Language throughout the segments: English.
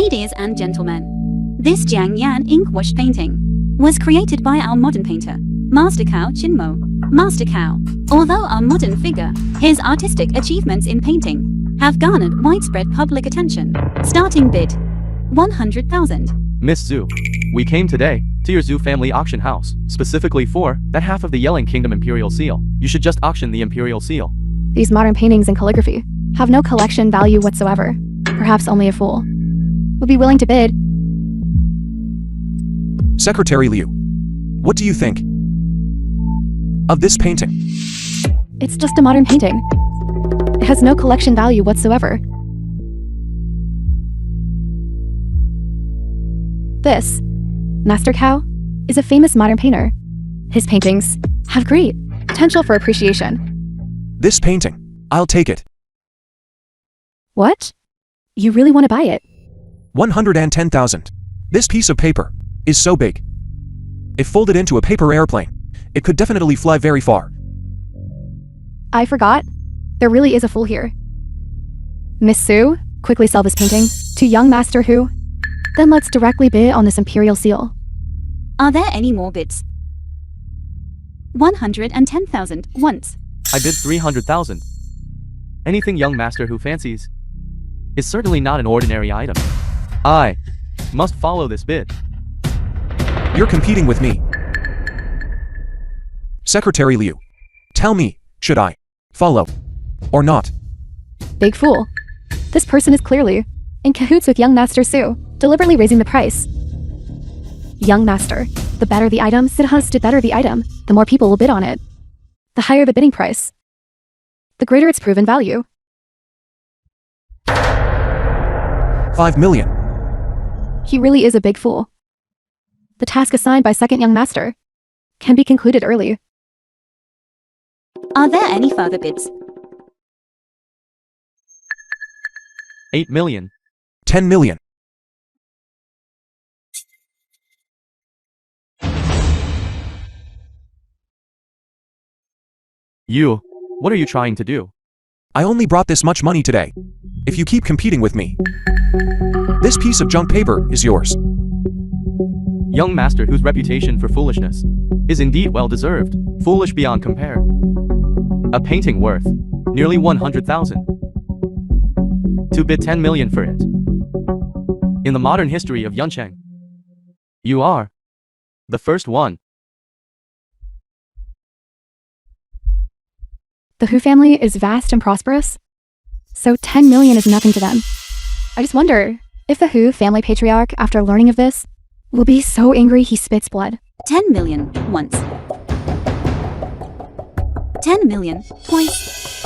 Ladies and gentlemen, this Jiang Yan ink wash painting was created by our modern painter, Master Cao Chinmo. Master Cao, although a modern figure, his artistic achievements in painting have garnered widespread public attention. Starting bid, 100,000. Miss Zhu, we came today to your Zhu family auction house, specifically for that half of the Yelling Kingdom Imperial Seal. You should just auction the Imperial Seal. These modern paintings and calligraphy have no collection value whatsoever. Perhaps only a fool would be willing to bid. Secretary Liu, what do you think of this painting? It's just a modern painting. It has no collection value whatsoever. This, Master Cao, is a famous modern painter. His paintings have great potential for appreciation. This painting, I'll take it. What? You really want to buy it? 110,000. This piece of paper is so big. If folded into a paper airplane, it could definitely fly very far. I forgot. There really is a fool here. Miss Su, quickly sell this painting to young Master Hu. Then let's directly bid on this Imperial Seal. Are there any more bids? 110,000 once. I bid 300,000. Anything young Master who fancies is certainly not an ordinary item. I must follow this bid. You're competing with me. Secretary Liu, tell me, should I follow or not? Big fool. This person is clearly in cahoots with young Master Su, deliberately raising the price. Young Master, the better the item, the better the item, the more people will bid on it. The higher the bidding price, the greater its proven value. 5 million. He really is a big fool. The task assigned by second young Master can be concluded early. Are there any further bids? 8 million. 10 million. You, what are you trying to do? I only brought this much money today. If you keep competing with me, this piece of junk paper is yours. Young Master whose reputation for foolishness is indeed well deserved, foolish beyond compare. A painting worth nearly 100,000. To bid 10 million for it. In the modern history of Yuncheng, you are the first one. The Hu family is vast and prosperous, so 10 million is nothing to them. I just wonder if the Hu family patriarch, after learning of this, will be so angry he spits blood. 10 million once. 10 million twice.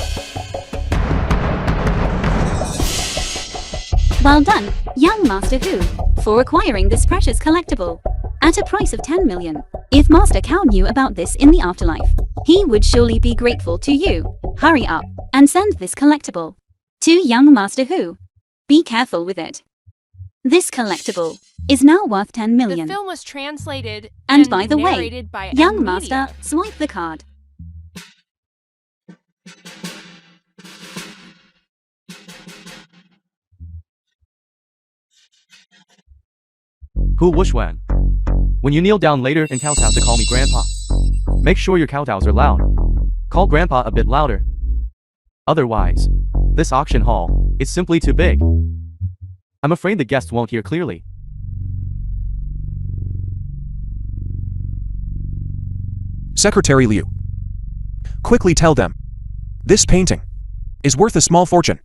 Well done, young Master Hu, for acquiring this precious collectible at a price of 10 million. If Master Cao knew about this in the afterlife, he would surely be grateful to you. Hurry up and send this collectible to young Master Hu. Be careful with it. This collectible is now worth 10 million. The film was translated And by the way, narrated by young M Master, Media. swipe the card. Hu Wushwan. When you kneel down later and kowtow to call me Grandpa, make sure your kowtows are loud. Call Grandpa a bit louder. Otherwise, this auction hall is simply too big. I'm afraid the guests won't hear clearly. Secretary Liu, quickly tell them, this painting is worth a small fortune.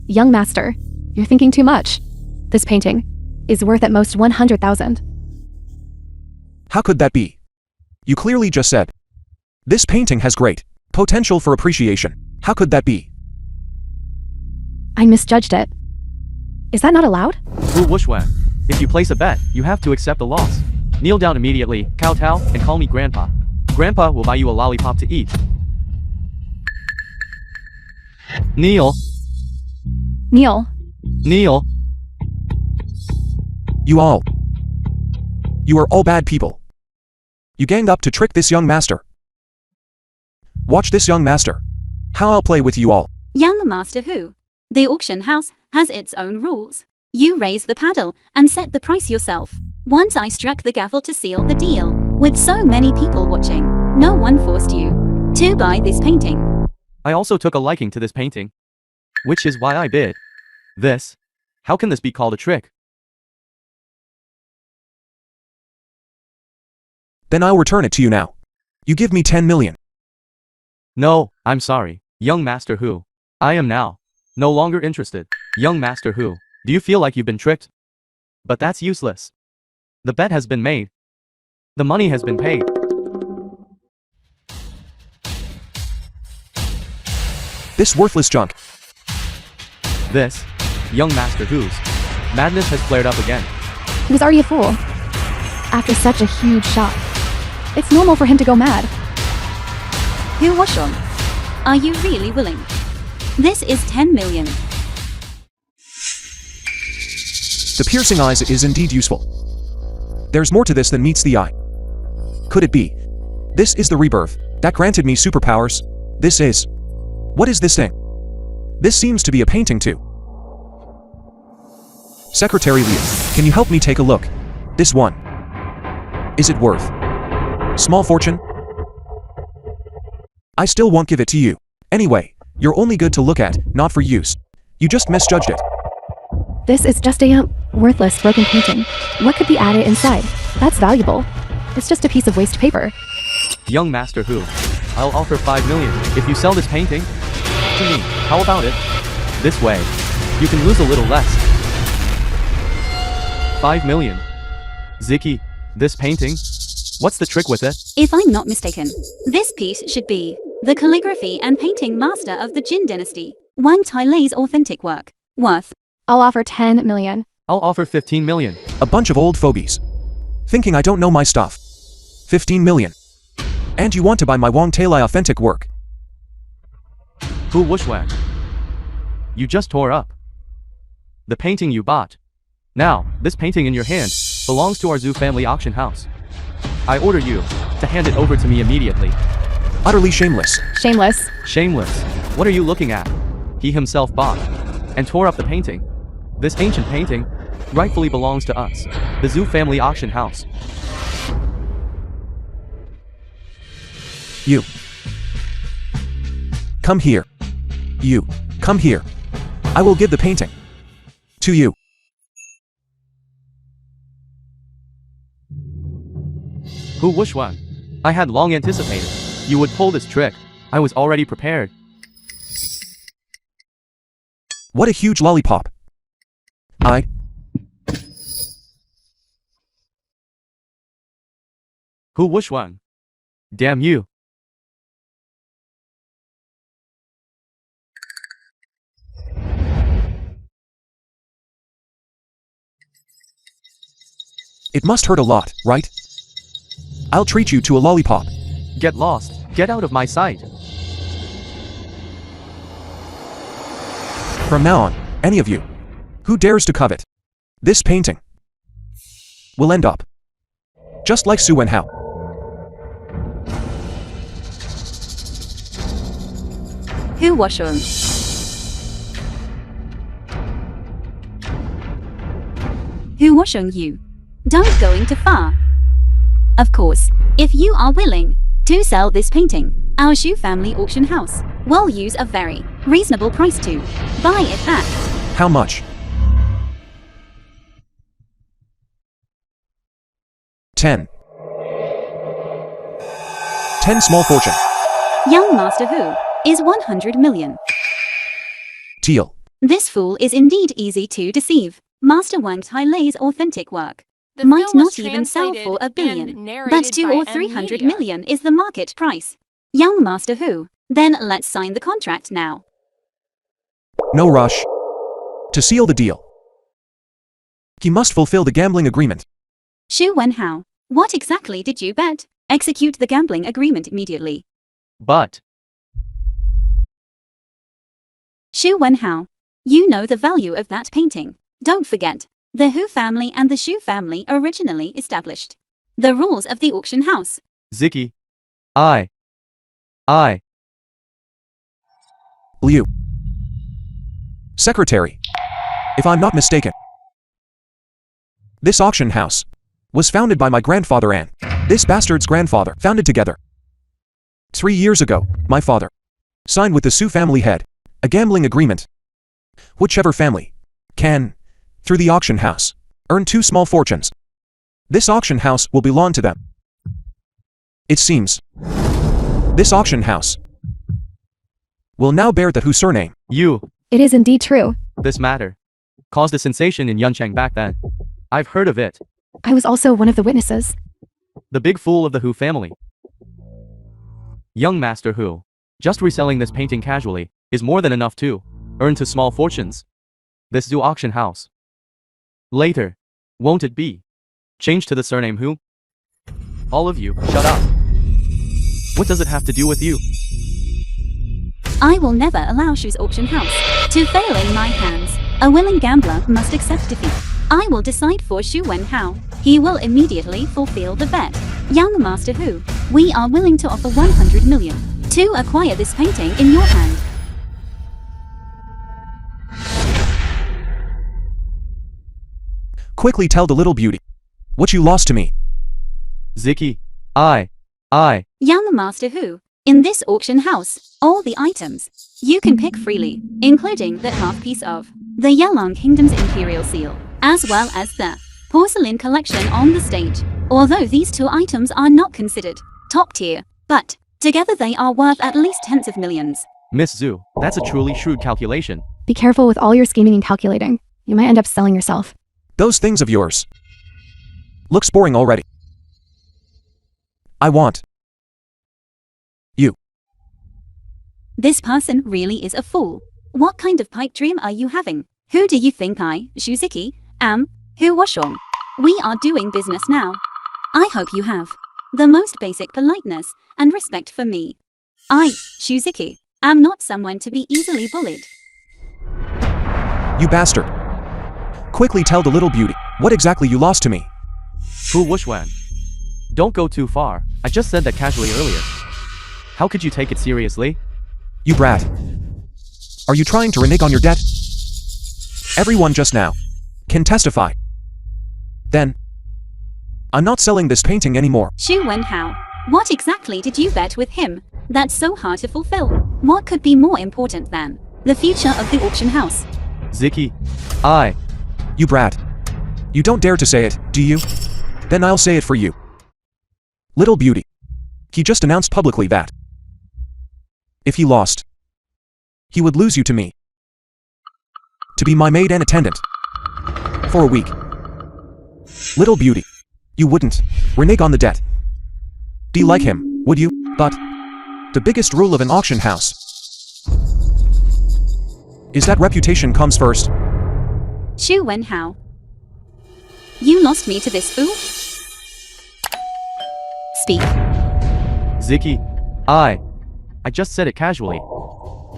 Young Master, you're thinking too much. This painting is worth at most 100,000. How could that be? You clearly just said, this painting has great potential for appreciation. How could that be? I misjudged it. Is that not allowed? Hu Wushwan. If you place a bet, you have to accept the loss. Kneel down immediately, kowtow, and call me Grandpa. Grandpa will buy you a lollipop to eat. Kneel. Kneel. Kneel. You are all bad people. You ganged up to trick this young master. Watch this young master. How I'll play with you all. Young Master Hu. The auction house has its own rules. You raise the paddle and set the price yourself. Once I struck the gavel to seal the deal, with so many people watching, no one forced you to buy this painting. I also took a liking to this painting, which is why I bid. This? How can this be called a trick? Then I'll return it to you now. You give me 10 million. No, I'm sorry, young Master Hu. I am now no longer interested. Young Master Hu, do you feel like you've been tricked? But that's useless. The bet has been made. The money has been paid. This worthless junk. This, young Master Hu's madness has flared up again. He was already a fool. After such a huge shock, it's normal for him to go mad. Hu Washong, are you really willing? This is 10 million. The piercing eyes is indeed useful. There's more to this than meets the eye. Could it be? This is the rebirth that granted me superpowers. This is... What is this thing? This seems to be a painting too. Secretary Liu, can you help me take a look? This one. Is it worth small fortune? I still won't give it to you. Anyway, you're only good to look at, not for use. You just misjudged it. This is just a worthless broken painting. What could be added inside? That's valuable. It's just a piece of waste paper. Young Master Hu, I'll offer 5 million if you sell this painting to me. How about it? This way, you can lose a little less. 5 million. Ziki, this painting? What's the trick with it? If I'm not mistaken, this piece should be the calligraphy and painting master of the Jin dynasty, Wang Tailei's authentic work. Worth. I'll offer 10 million. I'll offer 15 million. A bunch of old fogies. Thinking I don't know my stuff. 15 million. And you want to buy my Wang Tailai authentic work? Hu Wushwang. You just tore up the painting you bought. Now, this painting in your hand belongs to our Zhu family auction house. I order you to hand it over to me immediately. Utterly shameless. Shameless. Shameless. What are you looking at? He himself bought and tore up the painting. This ancient painting rightfully belongs to us, the Zhu family auction house. You. Come here. You. Come here. I will give the painting to you. Hu Wushwan. I had long anticipated you would pull this trick. I was already prepared. What a huge lollipop. Hu Wushwan. Damn you. It must hurt a lot, right? I'll treat you to a lollipop. Get lost. Get out of my sight. From now on, any of you who dares to covet this painting will end up just like Su Wenhao. Hu Washong. Hu Washong you. Don't going too far. Of course, if you are willing to sell this painting, our Shu family auction house will use a very reasonable price to buy it at. How much? 10. 10 small fortune. Young Master Hu is 100 million. Teal. This fool is indeed easy to deceive. Master Wang Tailei's authentic work The might film was not even sell for translated a billion, and narrated but 2 by or M 300 Media. million is the market price. Young Master Hu, then let's sign the contract now. No rush. To seal the deal, he must fulfill the gambling agreement. Shu Wenhao, what exactly did you bet? Execute the gambling agreement immediately. But Shu Wenhao, you know the value of that painting. Don't forget, the Hu family and the Shu family originally established the rules of the auction house. Ziki. Liu. Secretary. If I'm not mistaken, This auction house was founded by my grandfather and this bastard's grandfather, founded together. 3 years ago, my father signed with the Su family head a gambling agreement. Whichever family can, through the auction house, earn 2 small fortunes, this auction house will belong to them. It seems this auction house will now bear the Hu surname. It is indeed true. This matter caused a sensation in Yuncheng back then. I've heard of it. I was also one of the witnesses. The big fool of the Hu family. Young Master Hu, just reselling this painting casually is more than enough to earn 2 small fortunes. This Zhu auction house. Later, won't it be changed to the surname Hu? All of you, shut up. What does it have to do with you? I will never allow Shu's auction house to fail in my hands. A willing gambler must accept defeat. I will decide for Shu Wenhao. He will immediately fulfill the bet. Young Master Hu, we are willing to offer 100 million to acquire this painting in your hand. Quickly tell the little beauty what you lost to me. Ziki, Young Master Hu, in this auction house, all the items you can pick freely, including the half piece of the Yelong Kingdom's imperial seal, as well as the porcelain collection on the stage. Although these 2 items are not considered top tier, but together they are worth at least tens of millions. Miss Zhu, that's a truly shrewd calculation. Be careful with all your scheming and calculating. You might end up selling yourself. Those things of yours looks boring already. I want you. This person really is a fool. What kind of pipe dream are you having? Who do you think I, Shuziki, am? Hu Washong? We are doing business now. I hope you have the most basic politeness and respect for me. I, Shuziki, am not someone to be easily bullied. You bastard. Quickly tell the little beauty what exactly you lost to me. Hu Wushwan. Don't go too far. I just said that casually earlier. How could you take it seriously? You brat. Are you trying to renege on your debt? Everyone just now can testify. Then, I'm not selling this painting anymore. Shu Wenhao, what exactly did you bet with him? That's so hard to fulfill. What could be more important than the future of the auction house? Ziki, You brat. You don't dare to say it, do you? Then I'll say it for you. Little beauty. He just announced publicly that if he lost, he would lose you to me. To be my maid and attendant. For a week. Little beauty. You wouldn't renege on the debt. Do you like him, would you? But the biggest rule of an auction house is that reputation comes first. Shu Wenhao. You lost me to this fool? Speak. Ziki, I just said it casually.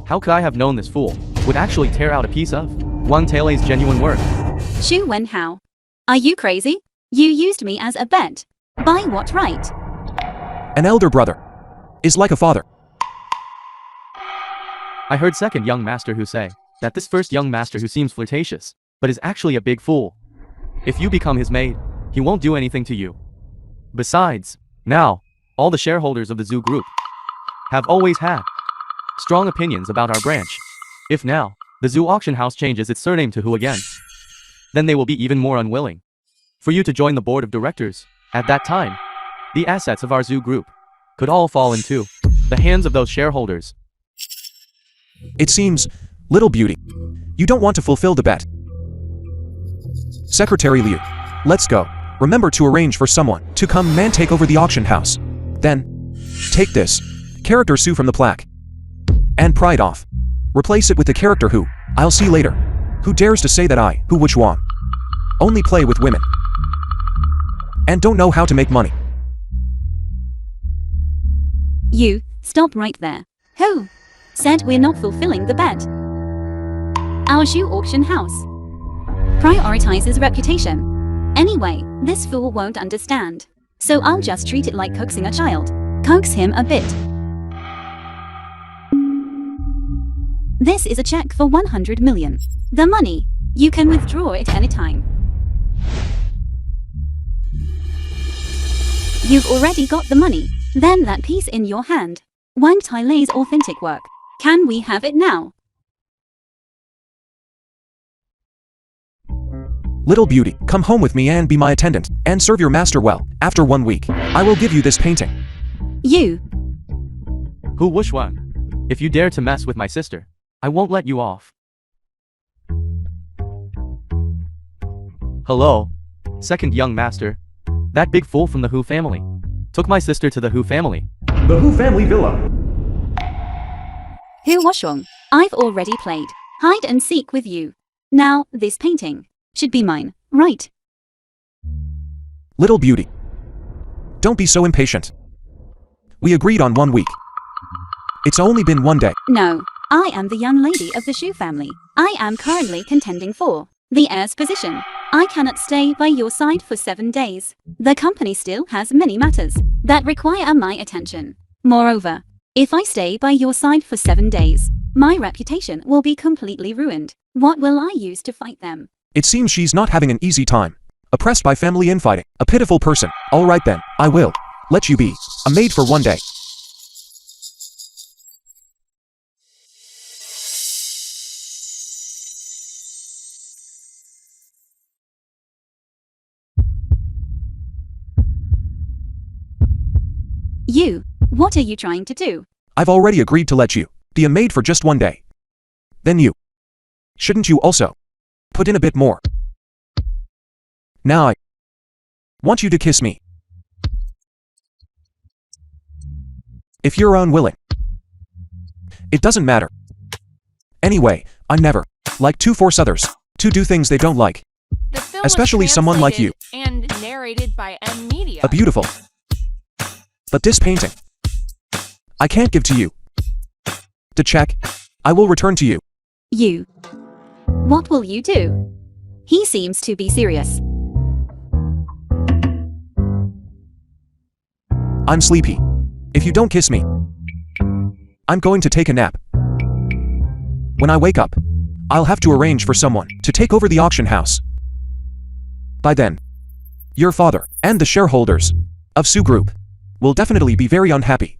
How could I have known this fool would actually tear out a piece of Wang Tailei's genuine worth? Shu Wenhao. Are you crazy? You used me as a bet. By what right? An elder brother is like a father. I heard second young master who say that this first young master who seems flirtatious, but is actually a big fool. If you become his maid, he won't do anything to you. Besides, now, all the shareholders of the Zhu group have always had strong opinions about our branch. If now, the Zhu auction house changes its surname to Hu again, then they will be even more unwilling for you to join the board of directors. At that time, the assets of our Zhu group could all fall into the hands of those shareholders. It seems, little beauty, you don't want to fulfill the bet. Secretary Liu, let's go. Remember to arrange for someone to come and take over the auction house. Then, take this character Su from the plaque and pry it off. Replace it with the character Hu. I'll see later. Who dares to say that I, Hu Wuchuan, only play with women and don't know how to make money? You, stop right there. Who said we're not fulfilling the bet? Our Shu auction house prioritizes reputation. Anyway, this fool won't understand. So I'll just treat it like coaxing a child. Coax him a bit. This is a check for 100 million. The money, you can withdraw it anytime. You've already got the money. Then that piece in your hand. Wang Tailei's authentic work. Can we have it now? Little beauty, come home with me and be my attendant, and serve your master well. After 1 week, I will give you this painting. You. Hu Wushwang. If you dare to mess with my sister, I won't let you off. Hello, second young master. That big fool from the Hu family took my sister to the Hu family. The Hu family villa. Hu Washong. I've already played hide and seek with you. Now, this painting should be mine, right? Little beauty. Don't be so impatient. We agreed on 1 week. It's only been 1 day. No, I am the young lady of the Shu family. I am currently contending for the heir's position. I cannot stay by your side for 7 days. The company still has many matters that require my attention. Moreover, if I stay by your side for 7 days, my reputation will be completely ruined. What will I use to fight them? It seems she's not having an easy time. Oppressed by family infighting. A pitiful person. All right then, I will let you be a maid for 1 day. You, what are you trying to do? I've already agreed to let you be a maid for just 1 day. Then you. Shouldn't you also put in a bit more? Now I want you to kiss me. If you're unwilling, it doesn't matter. Anyway, I never like to force others to do things they don't like. The film Especially was someone like you. translated and narrated by M Media. A beautiful. But this painting, I can't give to you. To check, I will return to you. You. What will you do? He seems to be serious. I'm sleepy. If you don't kiss me, I'm going to take a nap. When I wake up, I'll have to arrange for someone to take over the auction house. By then, your father and the shareholders of Su Group will definitely be very unhappy.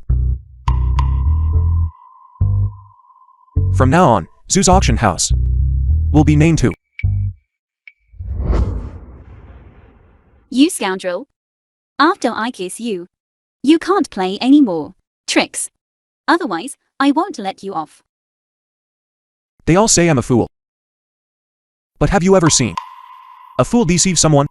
From now on, Su's auction house will be named Hu. You scoundrel. After I kiss you, you can't play any more tricks. Otherwise, I won't let you off. They all say I'm a fool. But have you ever seen a fool deceive someone?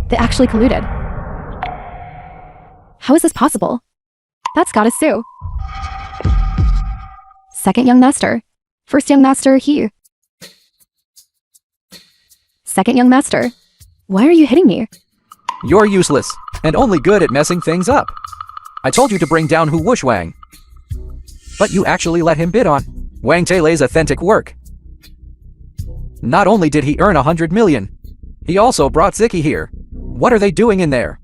They actually colluded. How is this possible? That's gotta sue. Second young master. First young master, he. Second young master. Why are you hitting me? You're useless, and only good at messing things up. I told you to bring down Hu Wushwang. But you actually let him bid on Wang Tailei's authentic work. Not only did he earn 100 million, he also brought Zicky here. What are they doing in there?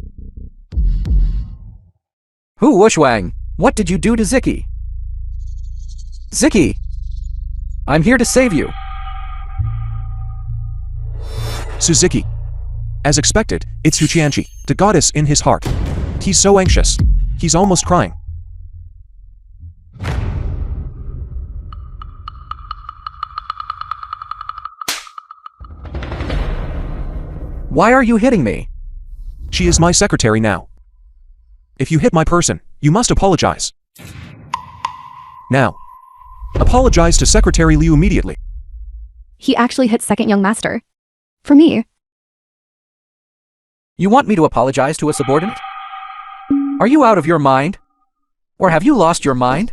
Hu Wushwang, what did you do to Zicky? Zicky! I'm here to save you. Suzuki. As expected, it's Huqianqi, the goddess in his heart. He's so anxious. He's almost crying. Why are you hitting me? She is my secretary now. If you hit my person, you must apologize. Now, apologize to Secretary Liu immediately. He actually hit second young master. For me, You want me to apologize to a subordinate? Are you out of your mind? Or have you lost your mind?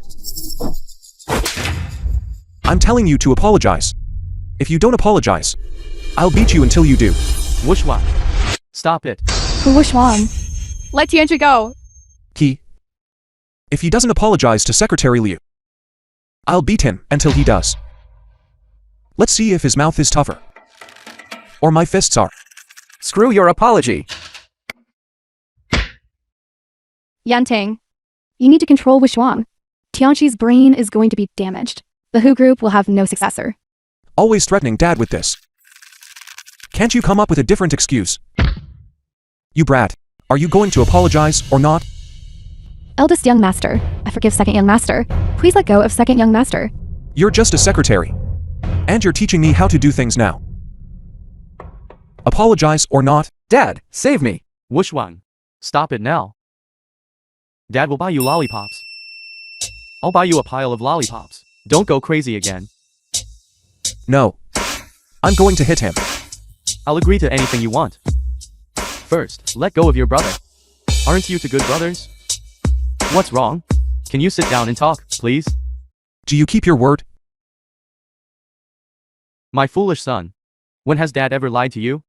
I'm telling you to apologize. If you don't apologize, I'll beat you until you do. Wushwang. Stop it. who was Wang? Let Tianchi go. He. If he doesn't apologize to Secretary Liu, I'll beat him until he does. Let's see if his mouth is tougher. Or my fists are. Screw your apology. Yantang, you need to control Wishwang. Tianchi's brain is going to be damaged. The Hu group will have no successor. Always threatening Dad with this. Can't you come up with a different excuse? You brat, are you going to apologize or not? Eldest young master, I forgive second young master. Please let go of second young master. You're just a secretary. And you're teaching me how to do things now. Apologize or not? Dad, save me. Wushwang. Stop it now. Dad will buy you lollipops. I'll buy you a pile of lollipops. Don't go crazy again. No. I'm going to hit him. I'll agree to anything you want. First, let go of your brother. Aren't you two good brothers? What's wrong? Can you sit down and talk, please? Do you keep your word? My foolish son. When has Dad ever lied to you?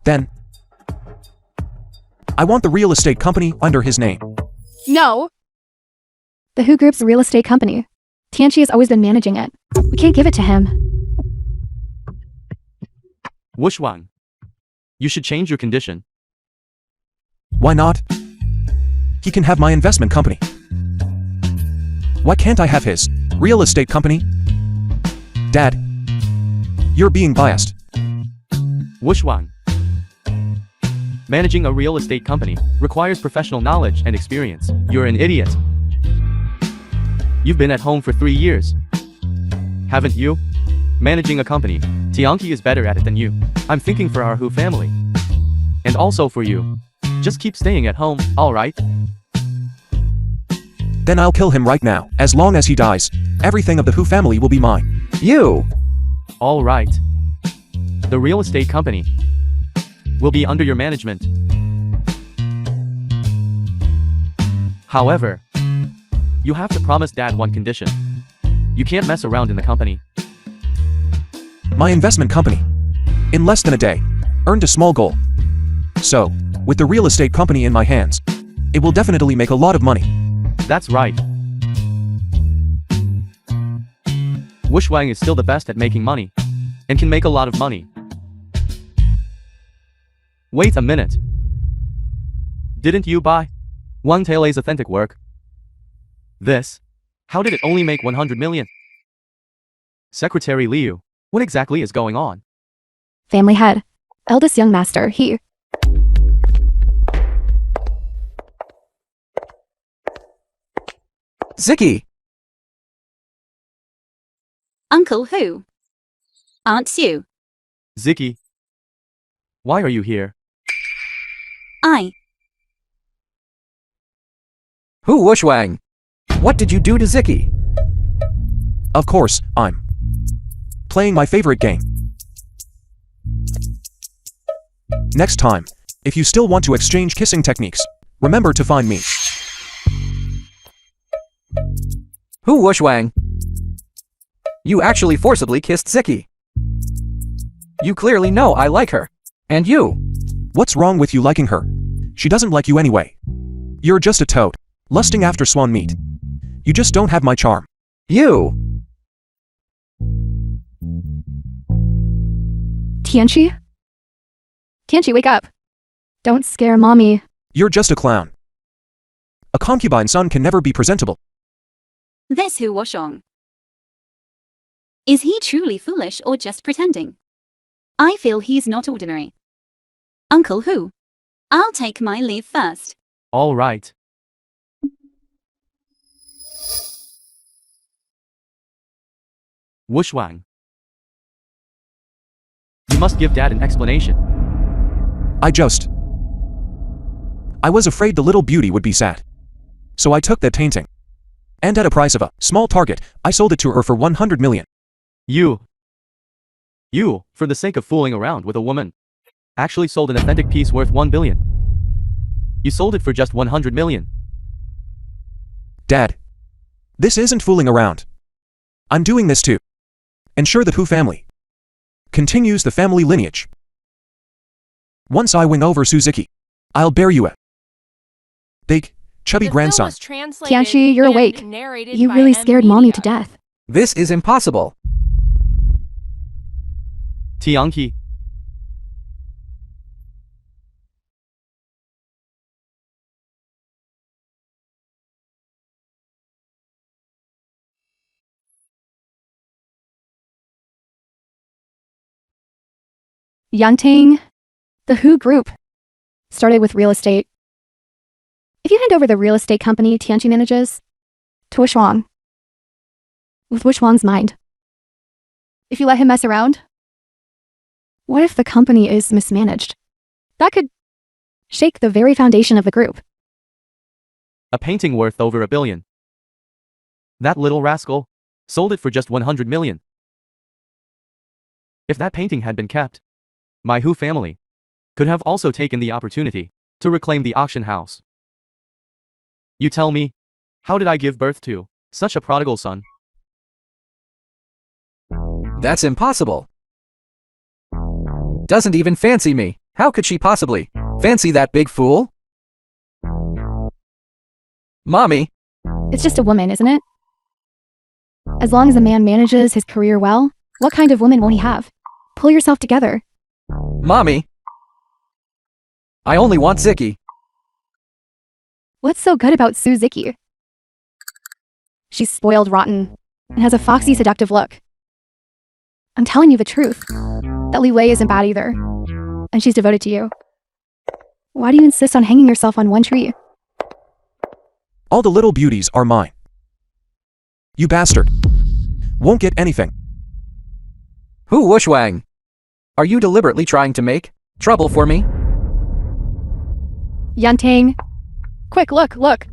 Then, I want the real estate company under his name. No! The Hu group's real estate company. Tianchi has always been managing it. We can't give it to him. Wushwang. You should change your condition. Why not? He can have my investment company. Why can't I have his real estate company? Dad, you're being biased. Wushwang. Managing a real estate company requires professional knowledge and experience. You're an idiot. You've been at home for 3 years. Haven't you? Managing a company. Tianqi is better at it than you. I'm thinking for our Hu family. And also for you. Just keep staying at home, alright? Then I'll kill him right now. As long as he dies, everything of the Hu family will be mine. You! Alright. The real estate company will be under your management. However, you have to promise Dad one condition. You can't mess around in the company. My investment company, in less than a day, earned a small goal. So, with the real estate company in my hands, it will definitely make a lot of money. That's right. Wushwang is still the best at making money, and can make a lot of money. Wait a minute. Didn't you buy Wang Tailei's authentic work? This? How did it only make 100 million? Secretary Liu, what exactly is going on? Family head. Eldest young master, he. Zicky! Uncle Hu. Aunt Sue. Zicky. Why are you here? Hu Wushwang! What did you do to Zicky? Of course, I'm playing my favorite game. Next time, if you still want to exchange kissing techniques, remember to find me. Hu Wushwang! You actually forcibly kissed Zicky. You clearly know I like her. And you? What's wrong with you liking her? She doesn't like you anyway. You're just a toad, lusting after swan meat. You just don't have my charm. You! Tianchi? Tianchi, wake up. Don't scare mommy. You're just a clown. A concubine's son can never be presentable. This Hu Washong. Is he truly foolish or just pretending? I feel he's not ordinary. Uncle Hu. I'll take my leave first. Alright. Wushwang. You must give Dad an explanation. I was afraid the little beauty would be sad. So I took that painting. And at a price of a small target, I sold it to her for 100 million. You. You, for the sake of fooling around with a woman, actually sold an authentic piece worth 1 billion. You sold it for just 100 million. Dad. This isn't fooling around. I'm doing this to ensure that Who family continues the family lineage. Once I win over Suzuki, I'll bear you a big, chubby The film grandson. was translated Tianchi, you're and awake. narrated You by really M scared mommy Media. to death. This is impossible. Tianqi. Yangting, the Who Group, started with real estate. If you hand over the real estate company Tianqi manages to Wushuang, with Wushuang's mind, if you let him mess around, what if the company is mismanaged? That could shake the very foundation of the group. A painting worth over 1 billion. That little rascal sold it for just 100 million. If that painting had been kept, my Who family could have also taken the opportunity to reclaim the auction house. You tell me, how did I give birth to such a prodigal son? That's impossible. Doesn't even fancy me. How could she possibly fancy that big fool? Mommy, It's just a woman, isn't it? As long as a man manages his career well, what kind of woman won't he have? Pull yourself together. Mommy. I only want Ziki. What's so good about Suzuki? She's spoiled rotten and has a foxy, seductive look. I'm telling you the truth. That Li Wei isn't bad either. And she's devoted to you. Why do you insist on hanging yourself on one tree? All the little beauties are mine. You bastard. Won't get anything. Who Wushuang? Are you deliberately trying to make trouble for me? Yantang. Quick, look.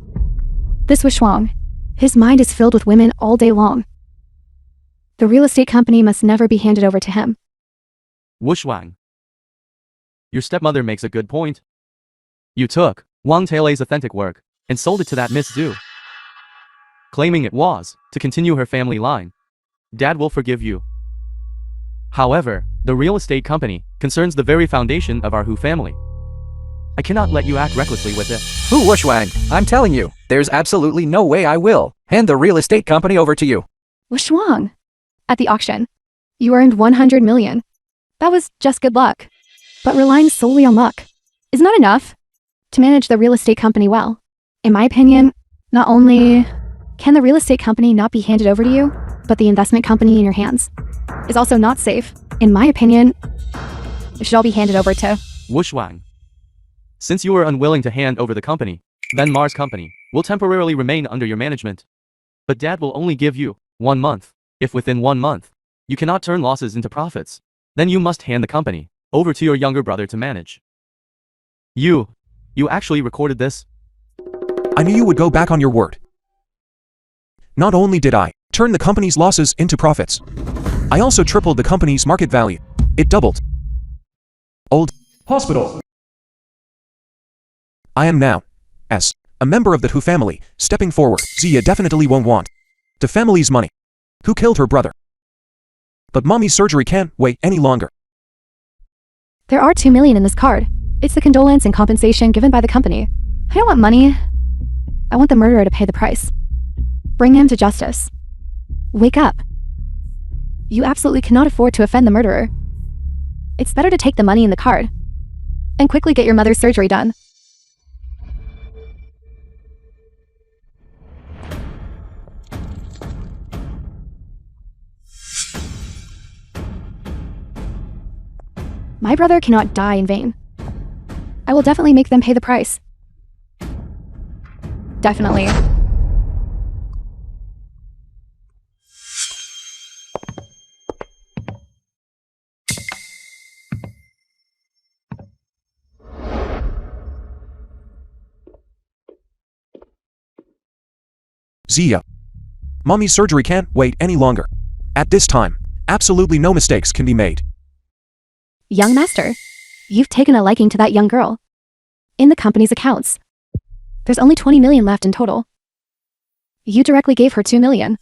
This was Shuang. His mind is filled with women all day long. The real estate company must never be handed over to him. Wushuang. Your stepmother makes a good point. You took Wang Tailei's authentic work and sold it to that Miss Zhu, claiming it was to continue her family line. Dad will forgive you. However, the real estate company concerns the very foundation of our Who family. I cannot let you act recklessly with it. Who Wushuang? I'm telling you, there's absolutely no way I will hand the real estate company over to you. Shuang. At the auction, you earned 100 million. That was just good luck. But relying solely on luck is not enough to manage the real estate company well. In my opinion, not only can the real estate company not be handed over to you, but the investment company in your hands is also not safe. In my opinion, it should all be handed over to Wushuang. Since you are unwilling to hand over the company, then Mars Company will temporarily remain under your management. But Dad will only give you 1 month. If within 1 month, you cannot turn losses into profits, then you must hand the company over to your younger brother to manage. You actually recorded this? I knew you would go back on your word. Not only did I turn the company's losses into profits, I also tripled the company's market value. It doubled. Old hospital. I am now, as a member of the Who family, stepping forward. Zia definitely won't want the family's money. Who killed her brother? But mommy's surgery can't wait any longer. There are 2 million in this card. It's the condolence and compensation given by the company. I don't want money. I want the murderer to pay the price. Bring him to justice. Wake up. You absolutely cannot afford to offend the murderer. It's better to take the money in the card and quickly get your mother's surgery done. My brother cannot die in vain. I will definitely make them pay the price. Definitely. Zia. Mommy's surgery can't wait any longer. At this time, absolutely no mistakes can be made. Young master, you've taken a liking to that young girl. In the company's accounts, there's only 20 million left in total. You directly gave her 2 million.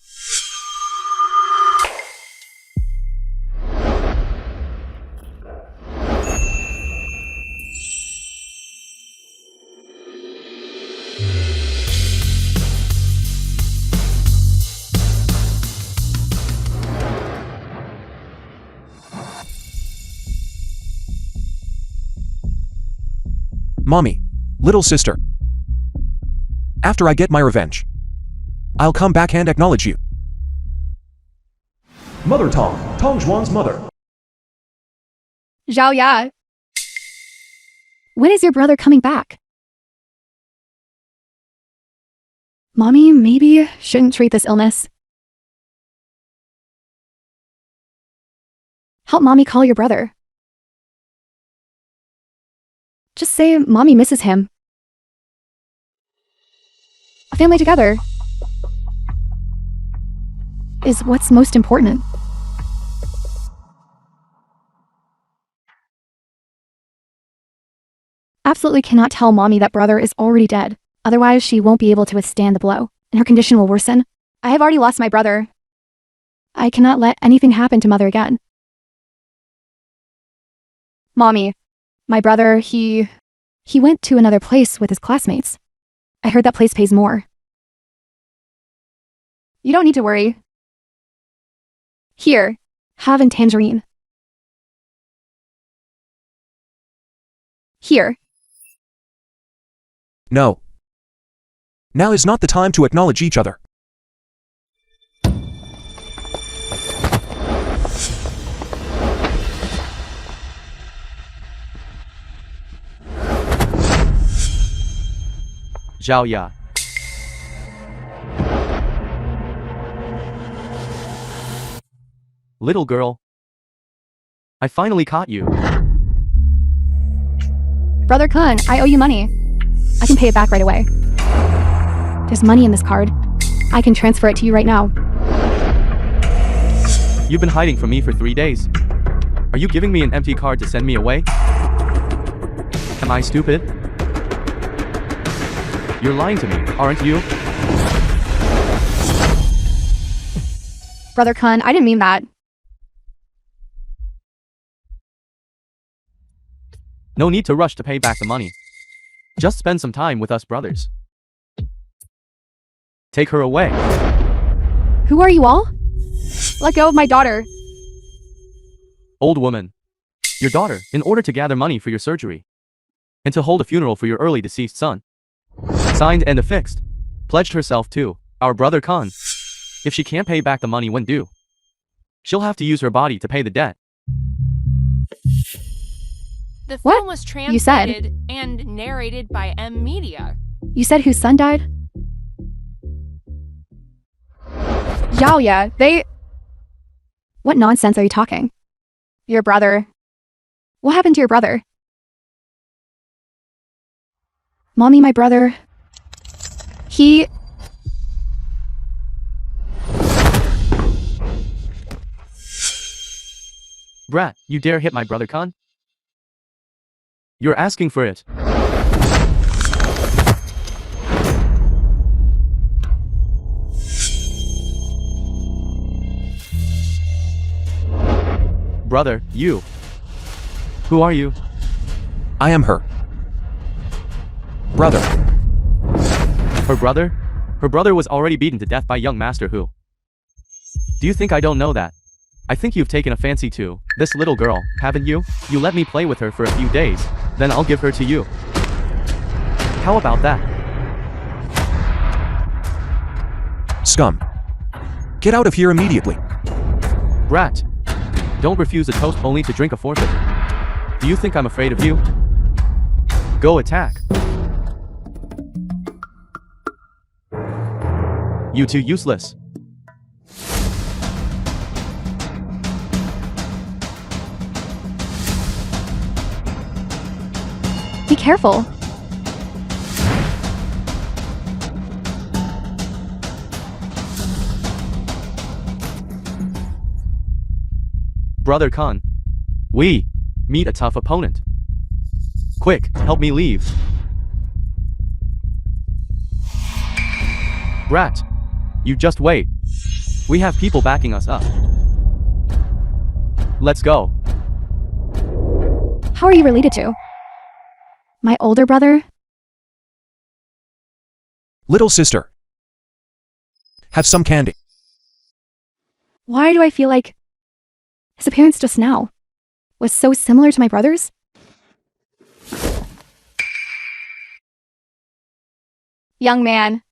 Mommy, little sister. After I get my revenge, I'll come back and acknowledge you. Mother Tong, Tong Zhuang's mother. Zhao Ya. When is your brother coming back? Mommy, maybe shouldn't treat this illness. Help Mommy call your brother. Just say Mommy misses him. A family together is what's most important. Absolutely cannot tell Mommy that brother is already dead. Otherwise, she won't be able to withstand the blow, and her condition will worsen. I have already lost my brother. I cannot let anything happen to Mother again. Mommy, my brother, he went to another place with his classmates. I heard that place pays more. You don't need to worry. Here, have a tangerine. Here. No. Now is not the time to acknowledge each other. Zhao Ya. Little girl. I finally caught you. Brother Kun, I owe you money. I can pay it back right away. There's money in this card. I can transfer it to you right now. You've been hiding from me for 3 days. Are you giving me an empty card to send me away? Am I stupid? You're lying to me, aren't you? Brother Kun, I didn't mean that. No need to rush to pay back the money. Just spend some time with us brothers. Take her away. Who are you all? Let go of my daughter. Old woman. Your daughter, in order to gather money for your surgery. And to hold a funeral for your early deceased son. Signed and affixed. Pledged herself to our brother Khan. If she can't pay back the money when due, she'll have to use her body to pay the debt. The What? film was You said- translated and narrated by M Media. You said whose son died? Zhao Ya, they... What nonsense are you talking? Your brother... What happened to your brother? Mommy, my brother... He... Brat, you dare hit my brother Khan? You're asking for it. Brother, you. Who are you? I am her brother. Her brother? Her brother was already beaten to death by young Master Hu. Do you think I don't know that? I think you've taken a fancy to this little girl, haven't you? You let me play with her for a few days, then I'll give her to you. How about that? Scum. Get out of here immediately. Brat. Don't refuse a toast only to drink a fourth of it. Do you think I'm afraid of you? Go attack. You two useless. Be careful. Brother Khan. We. Meet a tough opponent. Quick, help me leave. Brat. You just wait. We have people backing us up. Let's go. How are you related to? My older brother? Little sister. Have some candy. Why do I feel like his appearance just now was so similar to my brother's? Young man,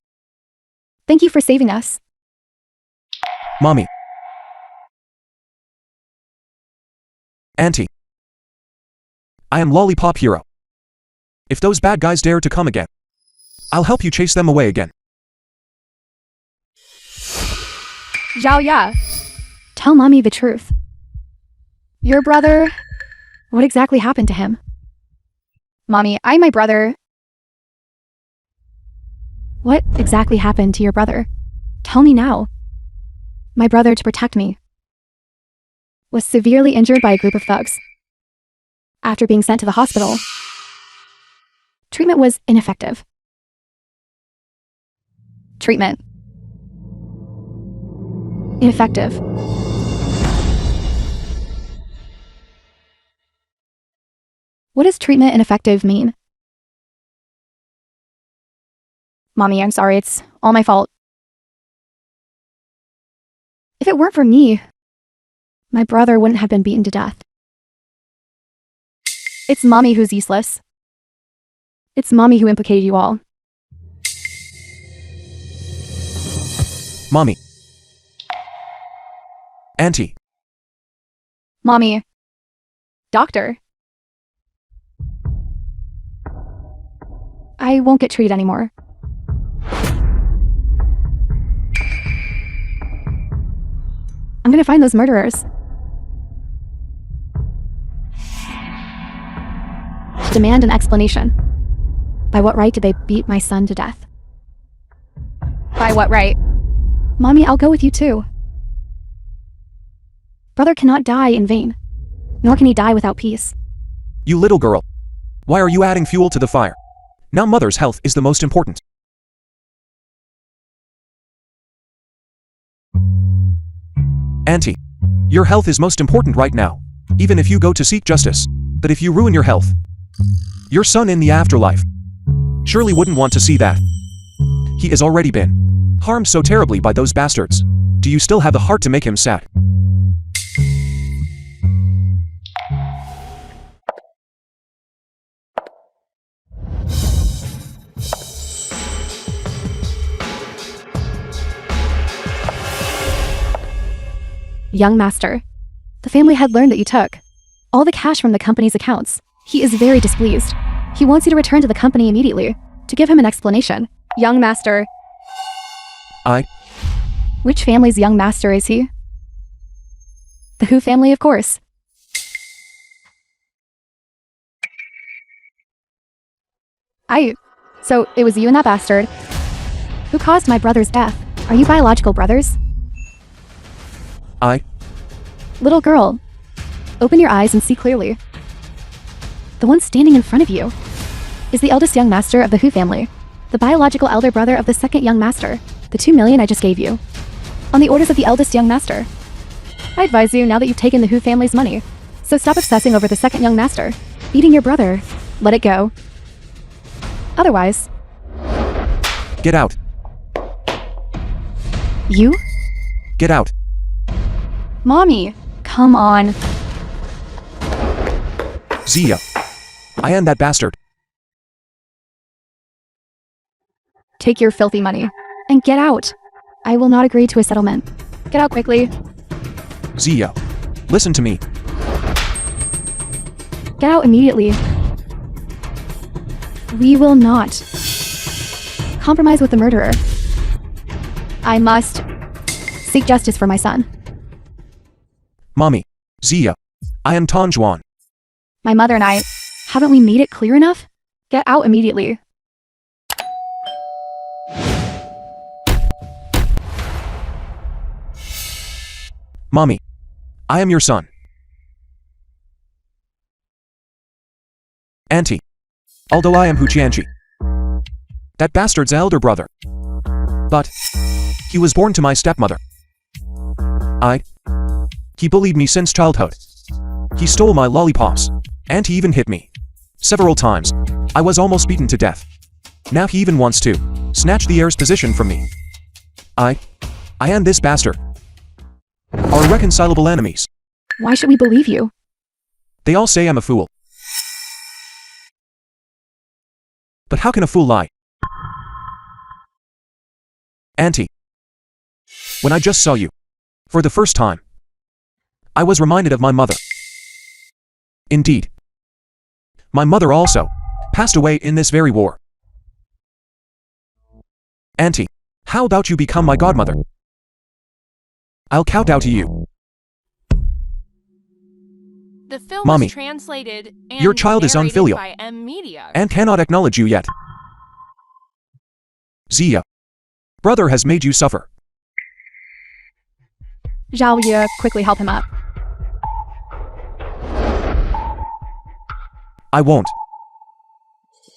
thank you for saving us. Mommy. Auntie. I am Lollipop Hero. If those bad guys dare to come again, I'll help you chase them away again. Zhao Ya, tell Mommy the truth. Your brother, what exactly happened to him? Mommy, my brother. What exactly happened to your brother? Tell me now. My brother, to protect me, was severely injured by a group of thugs. After being sent to the hospital, treatment was ineffective. Treatment. Ineffective. What does treatment ineffective mean? Mommy, I'm sorry, it's all my fault. If it weren't for me, my brother wouldn't have been beaten to death. It's Mommy who's useless. It's Mommy who implicated you all. Mommy. Auntie. Mommy. Doctor. I won't get treated anymore. I'm gonna find those murderers. Demand an explanation. By what right did they beat my son to death? By what right? Mommy, I'll go with you too. Brother cannot die in vain, nor can he die without peace. You little girl. Why are you adding fuel to the fire? Now mother's health is the most important. Auntie. Your health is most important right now, even if you go to seek justice. But if you ruin your health, your son in the afterlife surely wouldn't want to see that. He has already been harmed so terribly by those bastards. Do you still have the heart to make him sad? Young master, the family had learned that you took all the cash from the company's accounts. He is very displeased. He wants you to return to the company immediately to give him an explanation. Young master. Which family's young master is he? The Who family, of course. So it was you and that bastard who caused my brother's death. Are you biological brothers? Little girl, open your eyes and see clearly. The one standing in front of you is the eldest young master of the Who family, the biological elder brother of the second young master, the 2 million I just gave you, on the orders of the eldest young master. I advise you, now that you've taken the Who family's money, so stop obsessing over the second young master. Beating your brother, let it go. Otherwise... Get out. You? Get out. Mommy, come on. Zia. I am that bastard. Take your filthy money and get out. I will not agree to a settlement. Get out quickly. Zia. Listen to me. Get out immediately. We will not compromise with the murderer. I must seek justice for my son. Mommy. Zia. I am Tanjuan. My mother and I, haven't we made it clear enough? Get out immediately. Mommy. I am your son. Auntie. Although I am Huqianqi, that bastard's elder brother. But he was born to my stepmother. He bullied me since childhood. He stole my lollipops, and he even hit me. Several times. I was almost beaten to death. Now he even wants to snatch the heir's position from me. I and this bastard are irreconcilable enemies. Why should we believe you? They all say I'm a fool. But how can a fool lie? Auntie, when I just saw you, for the first time, I was reminded of my mother. Indeed, my mother also passed away in this very war. Auntie, how about you become my godmother? I'll kowtow to you. The film Mommy, was translated and your child is narrated unfilial by M Media. and cannot acknowledge you yet. Zia, brother has made you suffer. Zhao Ye, quickly help him up. I won't.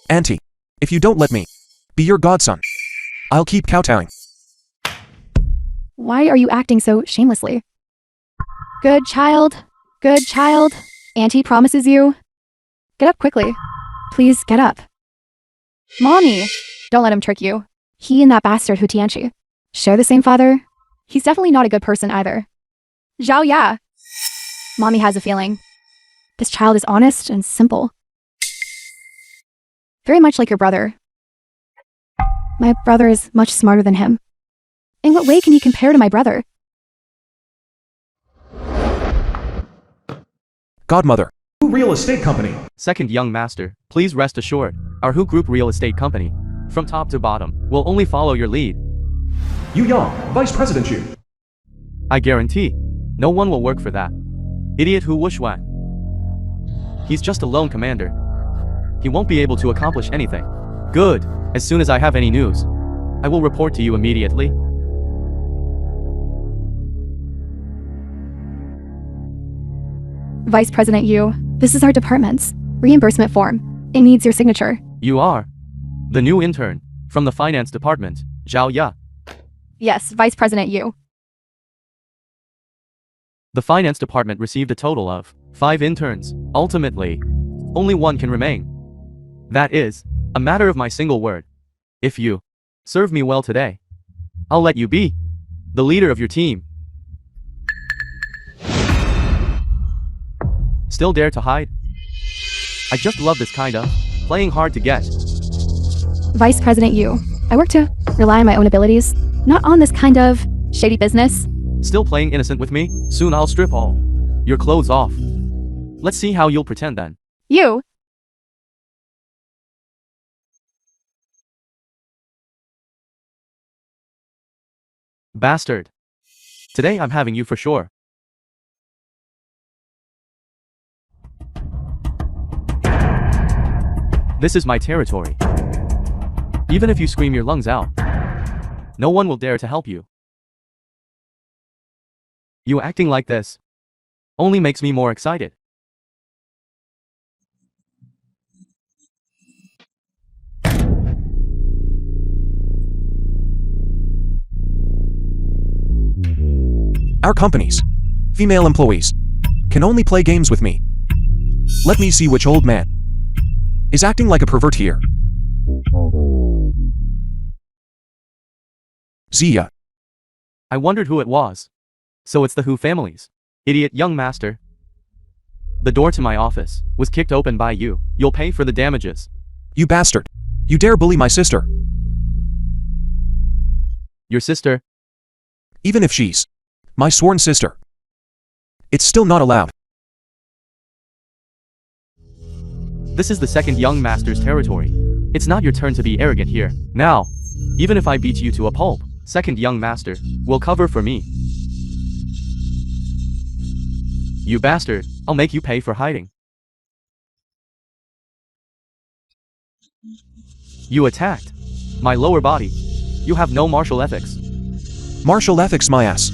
Auntie, if you don't let me be your godson, I'll keep kowtowing. Why are you acting so shamelessly? Good child. Good child. Auntie promises you. Get up quickly. Please get up. Mommy, don't let him trick you. He and that bastard Huqianqi share the same father. He's definitely not a good person either. Zhao Ya. Mommy has a feeling. This child is honest and simple. Very much like your brother. My brother is much smarter than him. In what way can he compare to my brother? Godmother. Real estate company. Second young master, please rest assured, our Who Group real estate company, from top to bottom, will only follow your lead. Yu Yang, Vice President Yu. I guarantee, no one will work for that idiot Hu Wuxuan. He's just a lone commander. He won't be able to accomplish anything. Good. As soon as I have any news, I will report to you immediately. Vice President Yu, this is our department's reimbursement form. It needs your signature. You are the new intern from the finance department, Zhao Ya. Yes, Vice President Yu. The finance department received a total of 5 interns. Ultimately, only one can remain. That is a matter of my single word. If you serve me well today, I'll let you be the leader of your team. Still dare to hide? I just love this kind of playing hard to get. Vice President Yu, I work to rely on my own abilities, not on this kind of shady business. Still playing innocent with me? Soon I'll strip all your clothes off. Let's see how you'll pretend then. You? Bastard. Today I'm having you for sure. This is my territory. Even if you scream your lungs out, no one will dare to help you. You acting like this only makes me more excited. Our company's female employees can only play games with me. Let me see which old man is acting like a pervert here. Zia. I wondered who it was. So it's the Hu families. Idiot young master. The door to my office was kicked open by you. You'll pay for the damages. You bastard. You dare bully my sister. Your sister? Even if she's my sworn sister, it's still not allowed. This is the second young master's territory. It's not your turn to be arrogant here. Now, even if I beat you to a pulp, second young master will cover for me. You bastard, I'll make you pay for hiding. You attacked my lower body. You have no martial ethics. Martial ethics, my ass.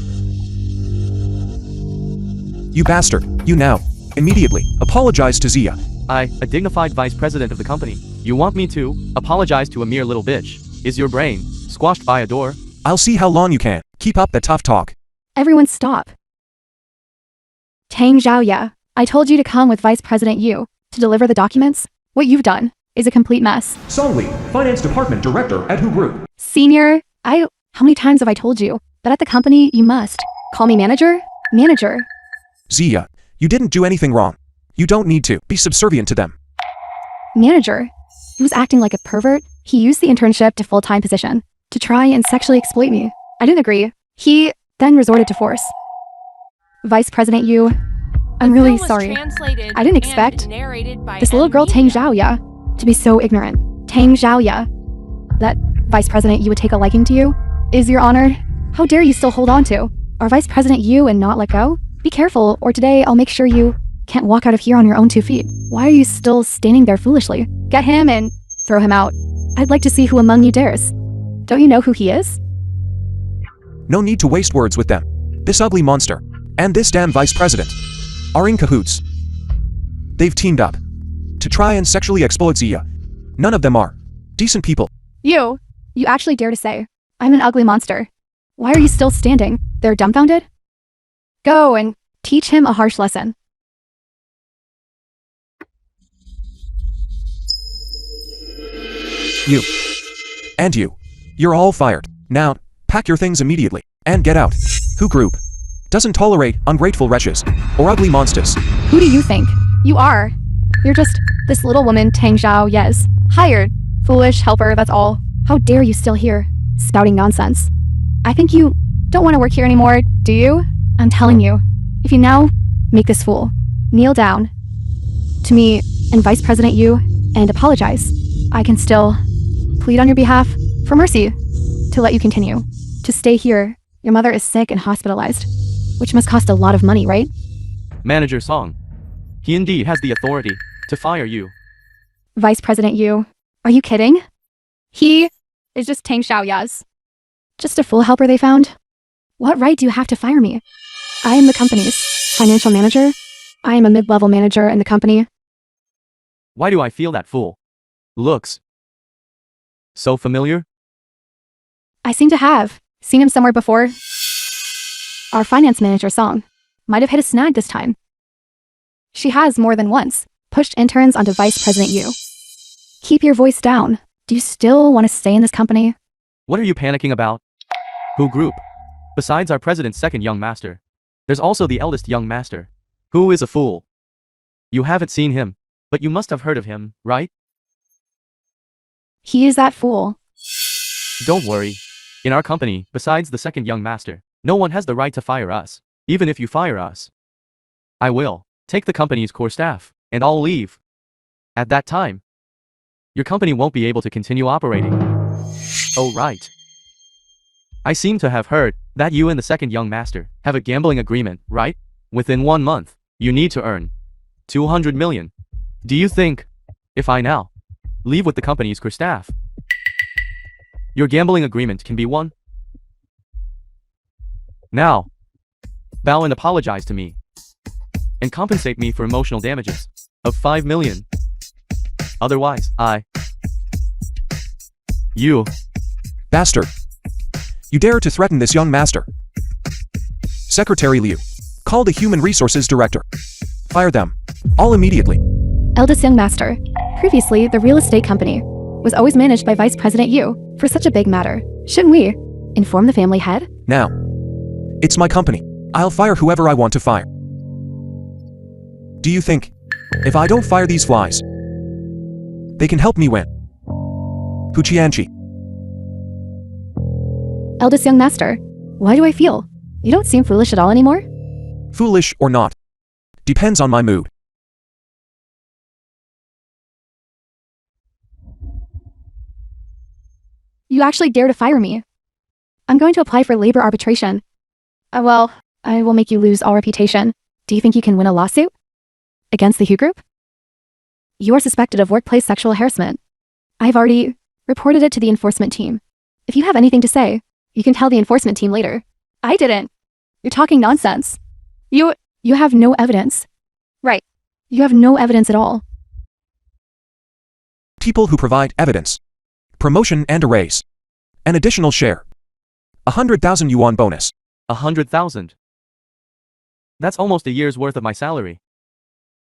You bastard. You now immediately apologize to Zia I, a dignified vice president of the company. You want me to apologize to a mere little bitch? Is your brain squashed by a door? I'll see how long you can keep up that tough talk. Everyone stop. Tang Zhaoya, I told you to come with Vice President Yu to deliver the documents. What you've done is a complete mess. Song Lee, Finance Department Director at Who Group. Senior, how many times have I told you that at the company you must call me manager? Manager. Zia, you didn't do anything wrong. You don't need to be subservient to them. Manager. He was acting like a pervert. He used the internship to full-time position to try and sexually exploit me. I didn't agree. He then resorted to force. Vice President Yu, I'm The really film was sorry. translated I didn't and expect narrated by this little girl Tang Media. Zhaoya to be so ignorant. Tang Zhaoya. That Vice President Yu would take a liking to you? Is your honor? How dare you still hold on to our Vice President Yu and not let go? Be careful, or today I'll make sure you can't walk out of here on your own 2 feet. Why are you still standing there foolishly? Get him and throw him out. I'd like to see who among you dares. Don't you know who he is? No need to waste words with them. This ugly monster and this damn vice president are in cahoots. They've teamed up to try and sexually exploit Zia. None of them are decent people. You actually dare to say, I'm an ugly monster. Why are you still standing there dumbfounded? Go and teach him a harsh lesson. You. And you. You're all fired. Now, pack your things immediately and get out. Who Group doesn't tolerate ungrateful wretches or ugly monsters. Who do you think you are? You're just this little woman Tang Zhao Yes. Hired. Foolish helper, that's all. How dare you still here, spouting nonsense. I think you don't want to work here anymore, do you? I'm telling you, if you now make this fool kneel down to me and Vice President Yu and apologize, I can still plead on your behalf for mercy to let you continue to stay here. Your mother is sick and hospitalized, which must cost a lot of money, right? Manager Song. He indeed has the authority to fire you. Vice President Yu, are you kidding? He is just Tang Xiaoya's. Just a fool helper they found? What right do you have to fire me? I am the company's financial manager. I am a mid-level manager in the company. Why do I feel that fool? Looks so familiar? I seem to have seen him somewhere before. Our finance manager Song might have hit a snag this time. She has more than once pushed interns onto Vice President Yu. Keep your voice down. Do you still want to stay in this company? What are you panicking about? Who Group? Besides our president's second young master, there's also the eldest young master, who is a fool. You haven't seen him, but you must have heard of him, right? He is that fool. Don't worry. In our company, besides the second young master, no one has the right to fire us. Even if you fire us, I will take the company's core staff, and I'll leave. At that time, your company won't be able to continue operating. Oh right. I seem to have heard that you and the second young master have a gambling agreement, right? Within 1 month, you need to earn 200 million. Do you think, if I now leave with the company's core staff, your gambling agreement can be won? Now, bow and apologize to me, and compensate me for emotional damages of 5 million. Otherwise, you Bastard. You dare to threaten this young master. Secretary Liu, call the Human Resources Director. Fire them. All immediately. Eldest young master. Previously, the real estate company was always managed by Vice President Yu. For such a big matter, shouldn't we inform the family head? Now. It's my company. I'll fire whoever I want to fire. Do you think, if I don't fire these flies, they can help me win? Puchianchi. Eldest young master, why do I feel you don't seem foolish at all anymore? Foolish or not. Depends on my mood. You actually dare to fire me. I'm going to apply for labor arbitration. Well, I will make you lose all reputation. Do you think you can win a lawsuit? Against the Hu Group? You are suspected of workplace sexual harassment. I've already reported it to the enforcement team. If you have anything to say, you can tell the enforcement team later. I didn't. You're talking nonsense. You have no evidence. Right. You have no evidence at all. People who provide evidence, promotion and a raise. An additional share. 100,000 yuan bonus. 100,000. That's almost a year's worth of my salary.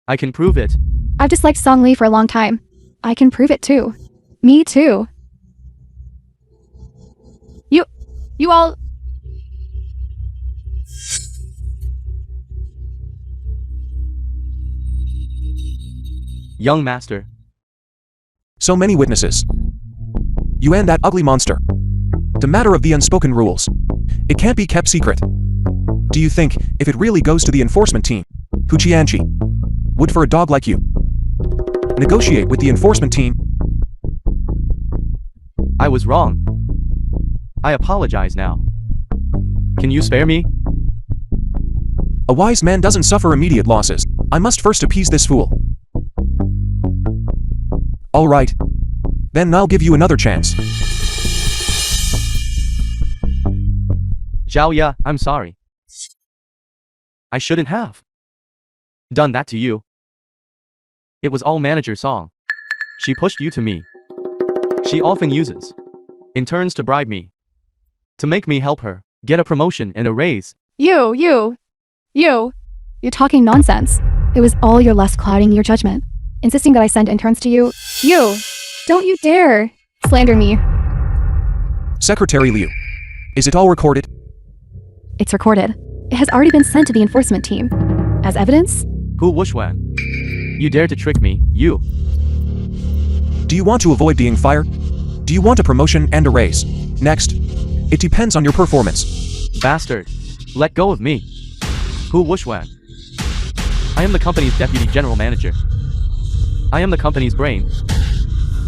I can prove it. I've disliked Song Lee for a long time. I can prove it too. Me too. You all... Young master. So many witnesses. You and that ugly monster. The matter of the unspoken rules. It can't be kept secret. Do you think, if it really goes to the enforcement team, Hu Qianqi would, for a dog like you, negotiate with the enforcement team? I was wrong. I apologize now. Can you spare me? A wise man doesn't suffer immediate losses. I must first appease this fool. All right. Then I'll give you another chance. Zhao Ya, I'm sorry. I shouldn't have done that to you. It was all manager Song. She pushed you to me. She often uses interns to bribe me, to make me help her get a promotion and a raise. You're talking nonsense. It was all your lust clouding your judgment, insisting that I send interns to you. Don't you dare slander me. Secretary Liu. Is it all recorded? It's recorded. It has already been sent to the enforcement team. As evidence? Hu Wuxuan. You dare to trick me, you. Do you want to avoid being fired? Do you want a promotion and a raise? Next. It depends on your performance. Bastard. Let go of me. Hu Wuxuan. I am the company's deputy general manager. I am the company's brain.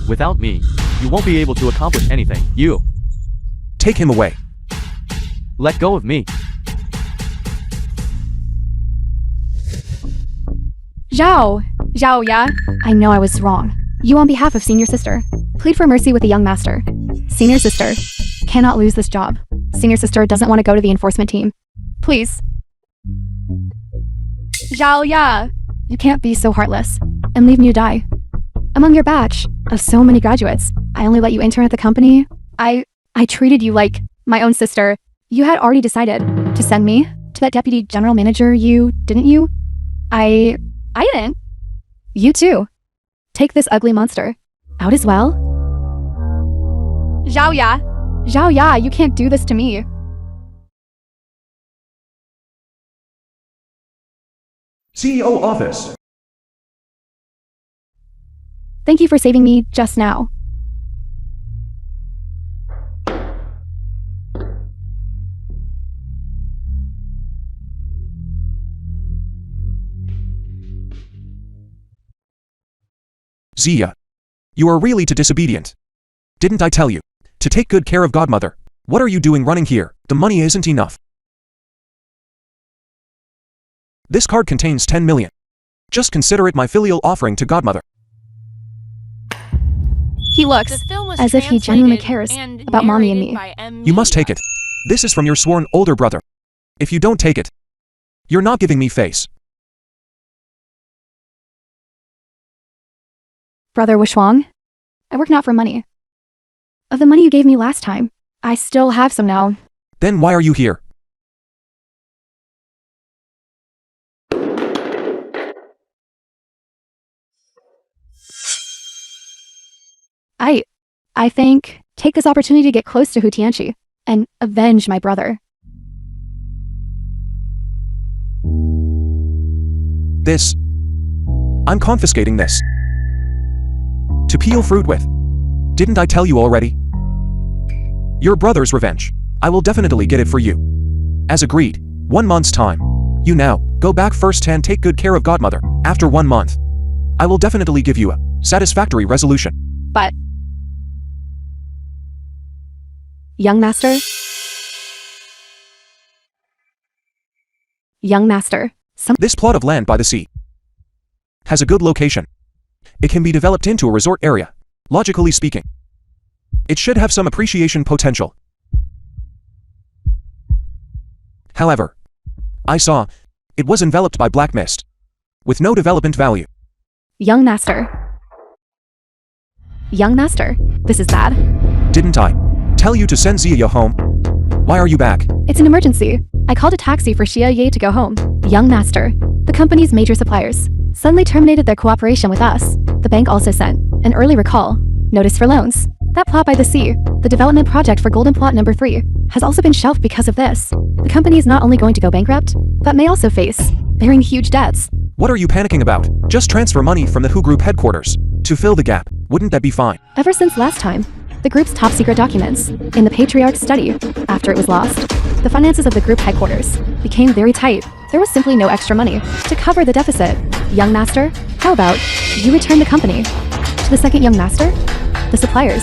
Without me, you won't be able to accomplish anything. You. Take him away. Let go of me. Zhao Ya. I know I was wrong. You, on behalf of senior sister, plead for mercy with the young master. Senior sister cannot lose this job. Senior sister doesn't want to go to the enforcement team. Please. Zhao Ya. You can't be so heartless and leave me to die. Among your batch of so many graduates, I only let you intern at the company. I treated you like my own sister. You had already decided to send me to that deputy general manager, didn't you? I didn't. You too. Take this ugly monster out as well. Zhao Ya, you can't do this to me. CEO office. Thank you for saving me just now. Zia. You are really too disobedient. Didn't I tell you to take good care of godmother? What are you doing running here? The money isn't enough. This card contains 10 million. Just consider it my filial offering to godmother. He looks The film was as if he genuinely translated cares and about mommy and narrated me. by M. You must take Media. it. This is from your sworn older brother. If you don't take it, you're not giving me face. Brother Wushuang, I work not for money. Of the money you gave me last time, I still have some now. Then why are you here? I think, take this opportunity to get close to Hu Tianqi and avenge my brother. This. I'm confiscating this. To peel fruit with. Didn't I tell you already? Your brother's revenge. I will definitely get it for you. As agreed, 1 month's time. You now, go back first and take good care of godmother. After 1 month, I will definitely give you a satisfactory resolution. But... Young master? Young master, This plot of land by the sea has a good location. It can be developed into a resort area, logically speaking. It should have some appreciation potential. However, I saw it was enveloped by black mist, with no development value. young master. Young master, this is bad. Didn't I tell you to send Zia home? Why are you back? It's an emergency. I called a taxi for Xia Ye to go home. Young master, the company's major suppliers suddenly terminated their cooperation with us. The bank also sent an early recall notice for loans. That plot by the sea, the development project for Golden Plot number 3, has also been shelved because of this. The company is not only going to go bankrupt, but may also face bearing huge debts. What are you panicking about? Just transfer money from the WHO Group headquarters to fill the gap. Wouldn't that be fine? Ever since last time, the group's top secret documents in the Patriarch's study, after it was lost, the finances of the group headquarters became very tight. There was simply no extra money to cover the deficit. Young master, how about you return the company to the second young master? The suppliers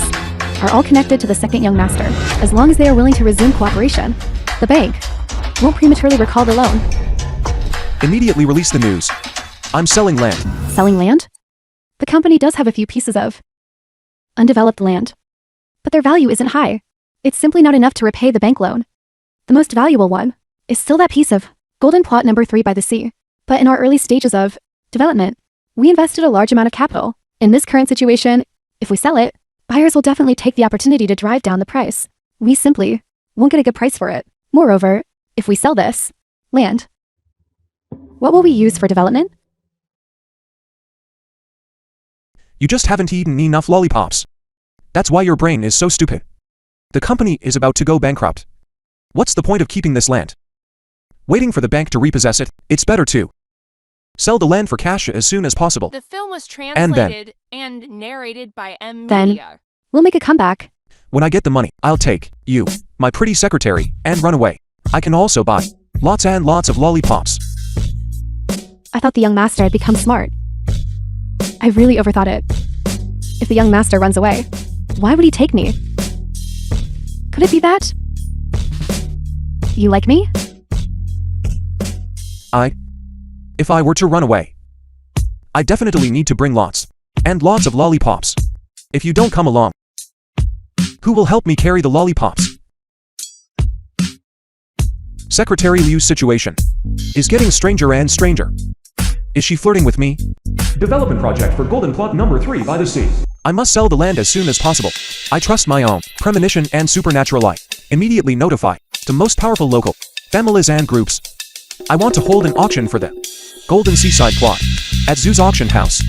are all connected to the second young master. As long as they are willing to resume cooperation, the bank won't prematurely recall the loan. Immediately release the news. I'm selling land. Selling land? The company does have a few pieces of undeveloped land, but their value isn't high. It's simply not enough to repay the bank loan. The most valuable one is still that piece of Golden Plot number 3 by the sea. But in our early stages of development, we invested a large amount of capital. In this current situation, if we sell it, buyers will definitely take the opportunity to drive down the price. We simply won't get a good price for it. Moreover, if we sell this land, what will we use for development? You just haven't eaten enough lollipops. That's why your brain is so stupid. The company is about to go bankrupt. What's the point of keeping this land? Waiting for the bank to repossess it? It's better to sell the land for cash as soon as possible. The film was And then- translated and narrated by M. Then- Media. We'll make a comeback. When I get the money, I'll take you, my pretty secretary, and run away. I can also buy lots and lots of lollipops. I thought the young master had become smart. I really overthought it. If the young master runs away, why would he take me? Could it be that you like me? If I were to run away, I definitely need to bring lots and lots of lollipops. If you don't come along, who will help me carry the lollipops? Secretary Liu's situation is getting stranger and stranger. Is she flirting with me? Development project for Golden Plot number 3 by the sea. I must sell the land as soon as possible. I trust my own premonition and supernatural light. Immediately notify the most powerful local families and groups. I want to hold an auction for the Golden Seaside plot at Zoo's auction house.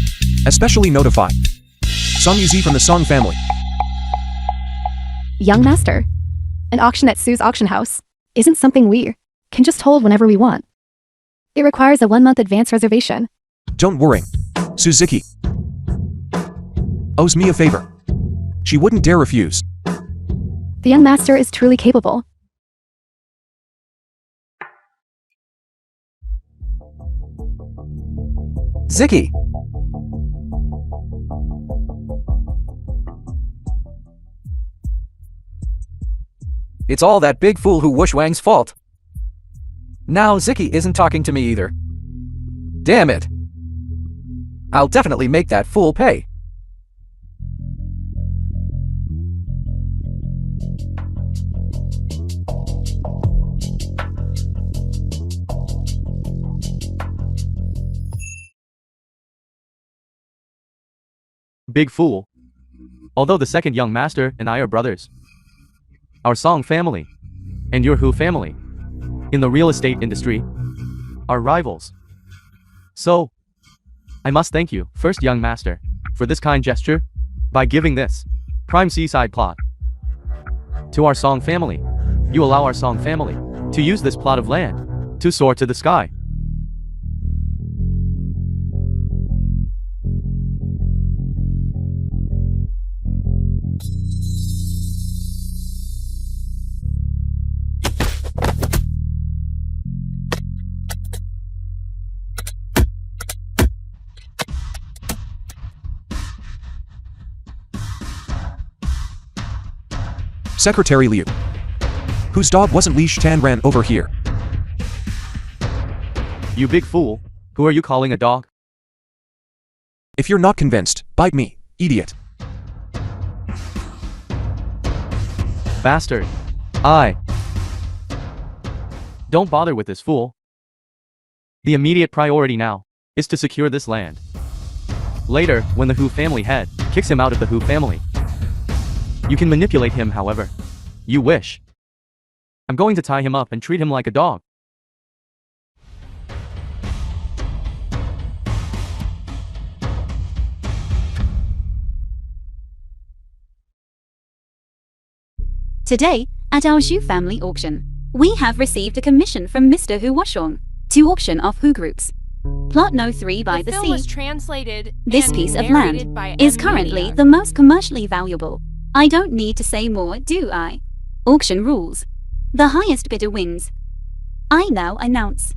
Especially notify Song Yuzi from the Song family. Young master. An auction at Sue's auction house isn't something we can just hold whenever we want. It requires a 1-month advance reservation. Don't worry. Suzuki owes me a favor. She wouldn't dare refuse. The young master is truly capable. Ziki! It's all that big fool who Wush Wang's fault. Now Ziki isn't talking to me either. Damn it! I'll definitely make that fool pay. Big fool. Although the second young master and I are brothers, our Song family and your Hu family in the real estate industry are rivals. So, I must thank you, first young master, for this kind gesture by giving this prime seaside plot to our Song family. You allow our Song family to use this plot of land to soar to the sky. Secretary Liu, whose dog wasn't leashed and ran over here. You big fool, who are you calling a dog? If you're not convinced, bite me, idiot. Bastard. Don't bother with this fool. The immediate priority now is to secure this land. Later, when the Hu family head kicks him out of the Hu family. You can manipulate him however you wish. I'm going to tie him up and treat him like a dog. Today, at our Shu family auction, we have received a commission from Mr. Hu Washong to auction off Hu groups. Plot No 3 by the film was sea. translated This and piece of narrated land by is M. currently Media. the most commercially valuable. I don't need to say more, do I? Auction rules. The highest bidder wins. I now announce.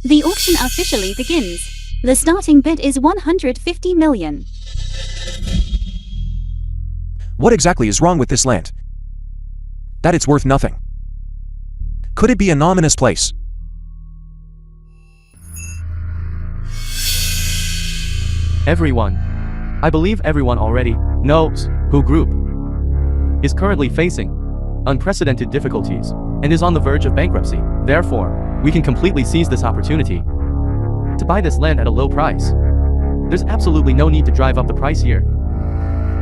The auction officially begins. The starting bid is 150 million. What exactly is wrong with this land? That it's worth nothing. Could it be an ominous place? Everyone, I believe everyone already knows Hu Group is currently facing unprecedented difficulties and is on the verge of bankruptcy. Therefore, we can completely seize this opportunity to buy this land at a low price. There's absolutely no need to drive up the price here.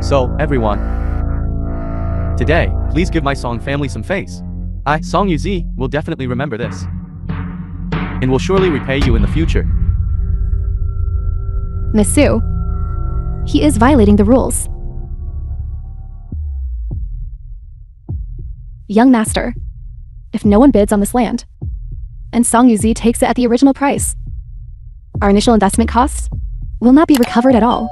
So, everyone, today, please give my Song family some face. I, Song Yuzi, will definitely remember this and will surely repay you in the future. Miss Sue, he is violating the rules. Young master, if no one bids on this land, and Song Yuzi takes it at the original price, our initial investment costs will not be recovered at all.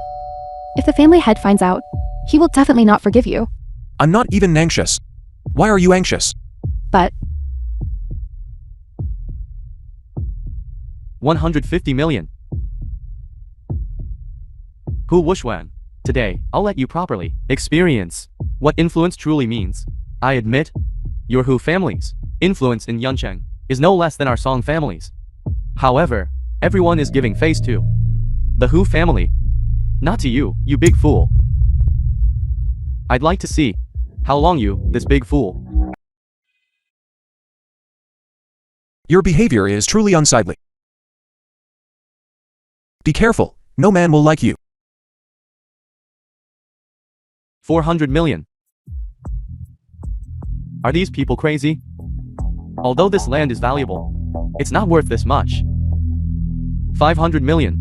If the family head finds out, he will definitely not forgive you. I'm not even anxious. Why are you anxious? But 150 million. Hu Wushwan. Today, I'll let you properly experience what influence truly means. I admit, your Hu family's influence in Yuncheng is no less than our Song family's. However, everyone is giving face to the Hu family, not to you, you big fool. I'd like to see how long you, this big fool. Your behavior is truly unsightly. Be careful, no man will like you. 400 million. Are these people crazy? Although this land is valuable, it's not worth this much. 500 million.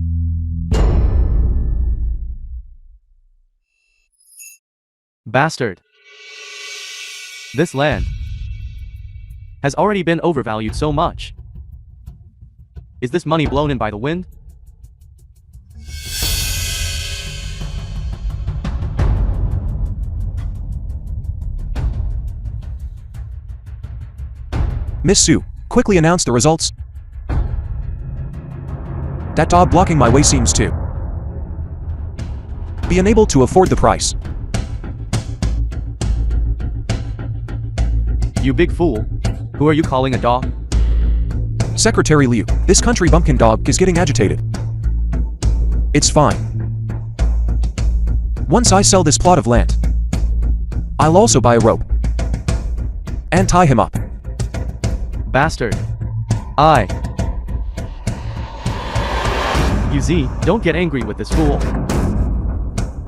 Bastard. This land has already been overvalued so much. Is this money blown in by the wind? Miss Sue, quickly announce the results. That dog blocking my way seems to be unable to afford the price. You big fool. Who are you calling a dog? Secretary Liu, this country bumpkin dog is getting agitated. It's fine. Once I sell this plot of land, I'll also buy a rope and tie him up. Bastard. Yuzi, don't get angry with this fool.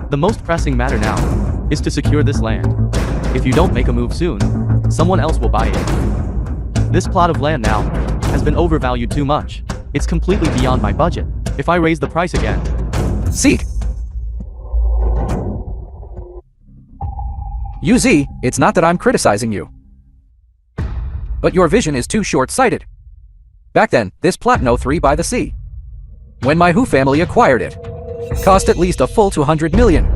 The most pressing matter now is to secure this land. If you don't make a move soon, someone else will buy it. This plot of land now has been overvalued too much. It's completely beyond my budget. If I raise the price again. Seek! Yuzi, it's not that I'm criticizing you. But your vision is too short-sighted. Back then, this plot No 3 by the sea, when my Hu family acquired it, cost at least a full 200 million.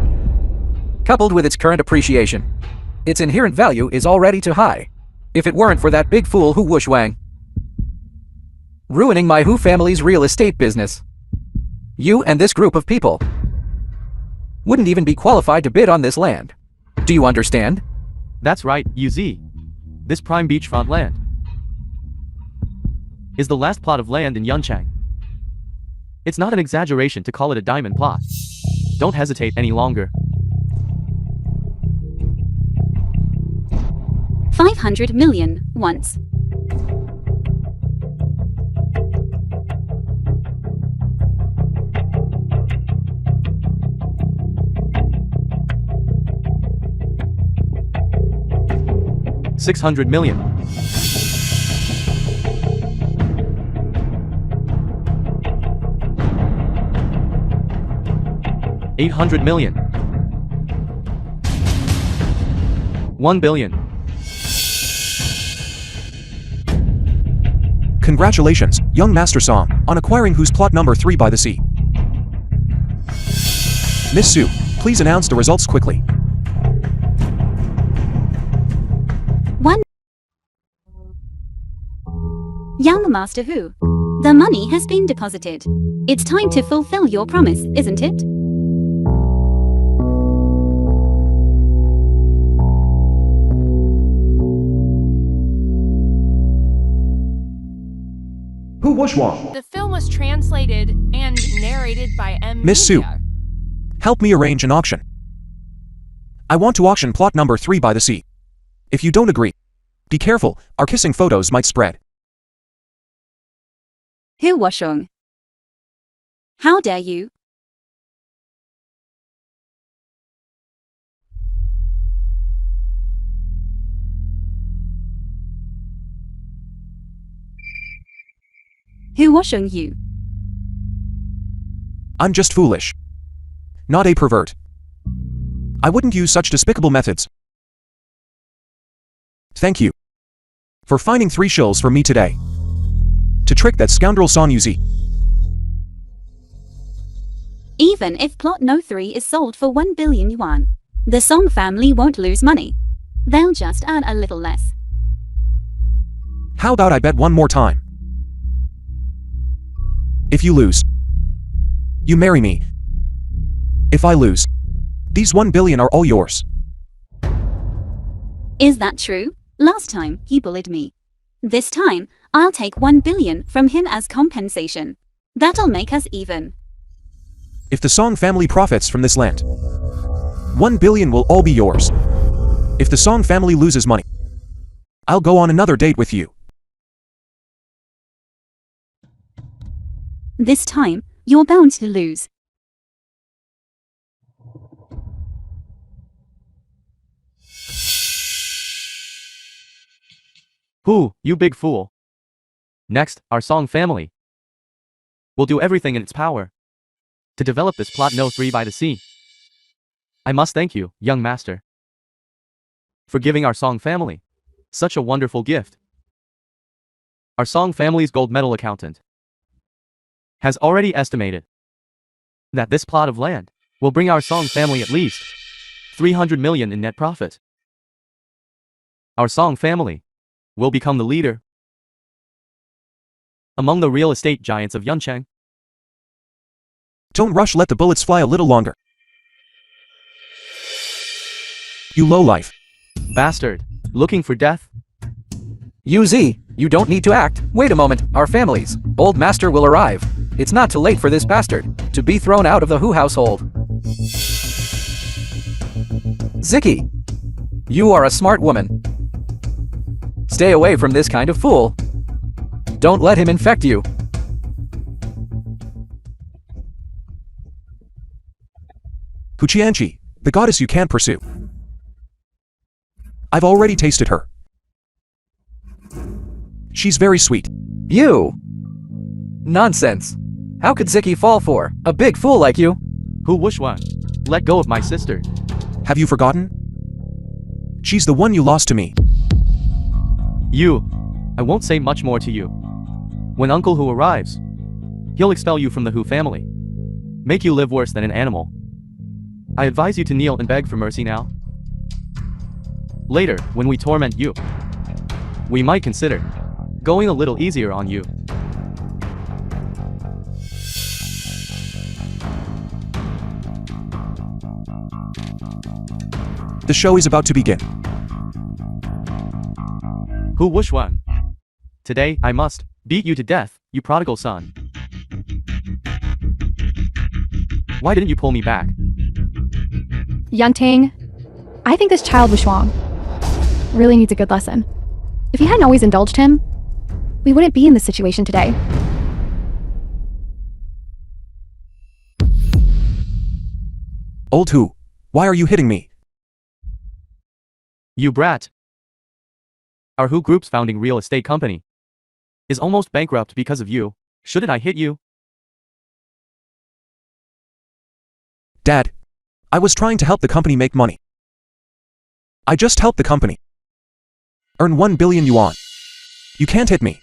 Coupled with its current appreciation, its inherent value is already too high. If it weren't for that big fool Hu Wushwang ruining my Hu family's real estate business, you and this group of people wouldn't even be qualified to bid on this land. Do you understand? That's right, Yuzi. This prime beachfront land is the last plot of land in Yuncheng. It's not an exaggeration to call it a diamond plot. Don't hesitate any longer. 500 million, once. 600 million. $800 million. 1 billion. Congratulations, young Master Song, on acquiring Who's Plot Number 3 by the Sea. Miss Sue, please announce the results quickly. 1. Young Master Who. The money has been deposited. It's time to fulfill your promise, isn't it? Who Wushwang? The film was translated and narrated by M. Miss Sue, help me arrange an auction. I want to auction plot number 3 by the sea. If you don't agree, be careful, our kissing photos might spread. Hu Washung. How dare you? Hu Washung you? I'm just foolish. Not a pervert. I wouldn't use such despicable methods. Thank you for finding 3 shills for me today. To trick that scoundrel Son Yuzi. Even if plot no 3 is sold for 1 billion yuan, the Song family won't lose money. They'll just earn a little less. How about I bet one more time? If you lose, you marry me. If I lose, these 1 billion are all yours. Is that true? Last time, he bullied me. This time, I'll take 1 billion from him as compensation. That'll make us even. If the Song family profits from this land, 1 billion will all be yours. If the Song family loses money, I'll go on another date with you. This time, you're bound to lose. Who, you big fool. Next, our Song family will do everything in its power to develop this plot no 3 by the sea. I must thank you, young master, for giving our Song family such a wonderful gift. Our Song family's gold medal accountant has already estimated that this plot of land will bring our Song family at least 300 million in net profit. Our Song family will become the leader among the real estate giants of Yuncheng. Don't rush, let the bullets fly a little longer. You lowlife. Bastard, looking for death? Yuzi, you don't need to act. Wait a moment, our families. Old master will arrive. It's not too late for this bastard to be thrown out of the Hu household. Ziki, you are a smart woman. Stay away from this kind of fool. Don't let him infect you. Huqianqi, the goddess you can't pursue. I've already tasted her. She's very sweet. You! Nonsense. How could Ziki fall for a big fool like you? Who Wushwan? Let go of my sister. Have you forgotten? She's the one you lost to me. I won't say much more to you. When Uncle Hu arrives, he'll expel you from the Hu family, make you live worse than an animal. I advise you to kneel and beg for mercy now. Later, when we torment you, we might consider going a little easier on you. The show is about to begin. Hu Wushwan? Today, I must beat you to death, you prodigal son. Why didn't you pull me back? Yunting, I think this child Wushwang really needs a good lesson. If he hadn't always indulged him, we wouldn't be in this situation today. Old Hu, why are you hitting me? You brat. Our Who Group's founding real estate company is almost bankrupt because of you. Shouldn't I hit you? Dad, I was trying to help the company make money. I just helped the company earn 1 billion yuan. You can't hit me.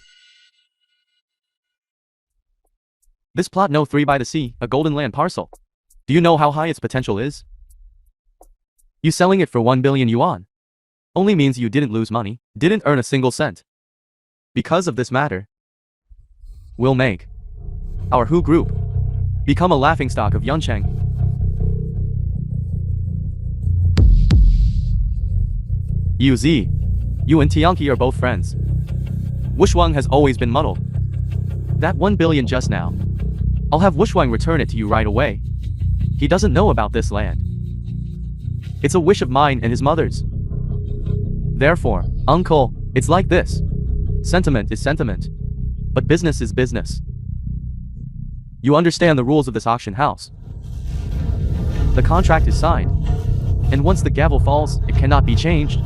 This plot No 3 by the sea, a golden land parcel. Do you know how high its potential is? You selling it for 1 billion yuan only means you didn't lose money, didn't earn a single cent. Because of this matter, we'll make our Who Group become a laughingstock of Yuncheng. Yu you and Tianqi are both friends. Wushuang has always been muddled. That 1 billion just now, I'll have Wushuang return it to you right away. He doesn't know about this land. It's a wish of mine and his mother's. Therefore, uncle, it's like this. Sentiment is sentiment, but business is business. You understand the rules of this auction house. The contract is signed, and once the gavel falls, it cannot be changed.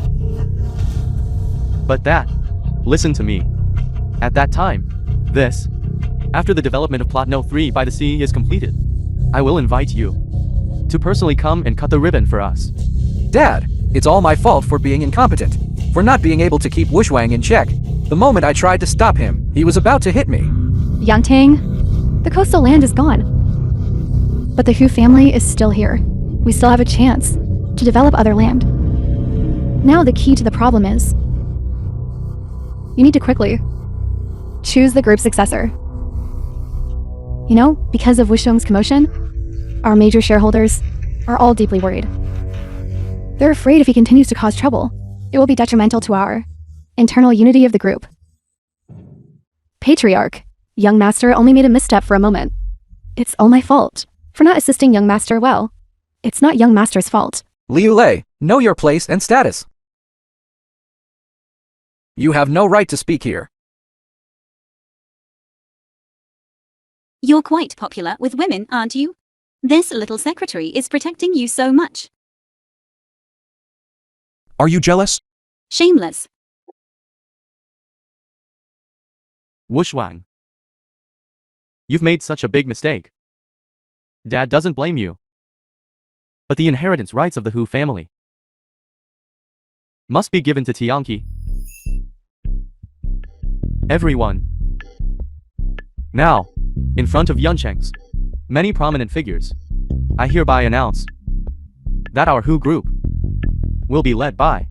But listen to me. At that time, after the development of plot No 3 by the sea is completed, I will invite you to personally come and cut the ribbon for us. Dad, it's all my fault for being incompetent, for not being able to keep Wushuang in check. The moment I tried to stop him, he was about to hit me. Yangtang, the coastal land is gone. But the Hu family is still here. We still have a chance to develop other land. Now the key to the problem is, you need to quickly choose the group's successor. You know, because of Wushuang's commotion, our major shareholders are all deeply worried. They're afraid if he continues to cause trouble, it will be detrimental to our internal unity of the group. Patriarch, young master only made a misstep for a moment. It's all my fault for not assisting young master well. It's not young master's fault. Liu Lei, know your place and status. You have no right to speak here. You're quite popular with women, aren't you? This little secretary is protecting you so much. Are you jealous? Shameless. Wushuang, you've made such a big mistake. Dad doesn't blame you. But the inheritance rights of the Hu family must be given to Tianqi. Everyone. Now, in front of Yuncheng's many prominent figures, I hereby announce that our Hu group will be led by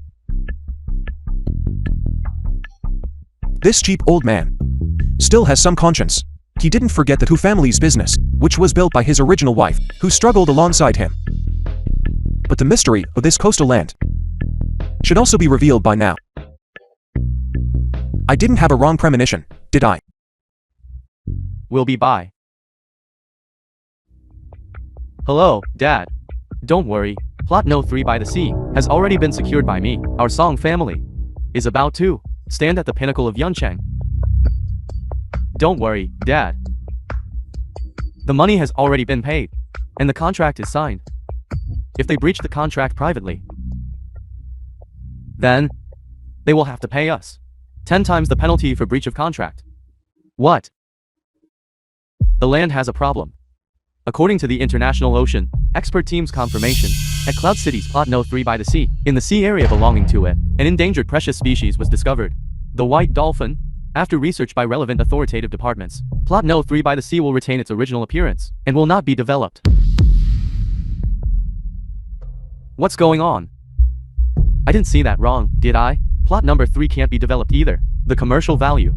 This cheap old man still has some conscience. He didn't forget the Hu family's business, which was built by his original wife, who struggled alongside him. But the mystery of this coastal land should also be revealed by now. I didn't have a wrong premonition, did I? will be by. Hello, Dad. Don't worry, plot No 3 by the sea has already been secured by me. Our Song family is about to stand at the pinnacle of Yuncheng. Don't worry, Dad. The money has already been paid, and the contract is signed. If they breach the contract privately, then they will have to pay us 10 times the penalty for breach of contract. What? The land has a problem. According to the International Ocean Expert Team's confirmation, at Cloud City's plot No 3 by the sea, in the sea area belonging to it, an endangered precious species was discovered. The white dolphin. After research by relevant authoritative departments, plot No 3 by the sea will retain its original appearance and will not be developed. What's going on? I didn't see that wrong, did I? Plot number 3 can't be developed either. The commercial value.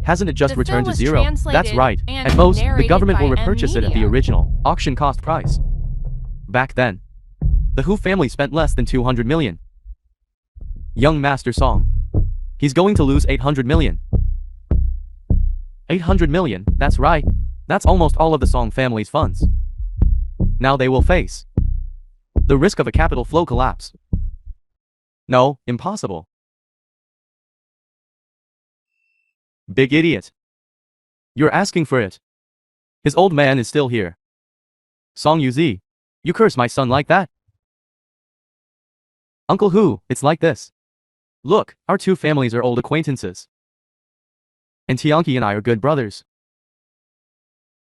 Hasn't it just The returned to film was zero? That's translated right. and At most, the narrated government will by repurchase it at the Media. original auction cost price. Back then, the Hu family spent less than 200 million. Young Master Song. He's going to lose 800 million. 800 million, that's right. That's almost all of the Song family's funds. Now they will face the risk of a capital flow collapse. No, impossible. Big idiot. You're asking for it. His old man is still here. Song Yuzi, you curse my son like that? Uncle Hu, it's like this. Look, our two families are old acquaintances. And Tianqi and I are good brothers.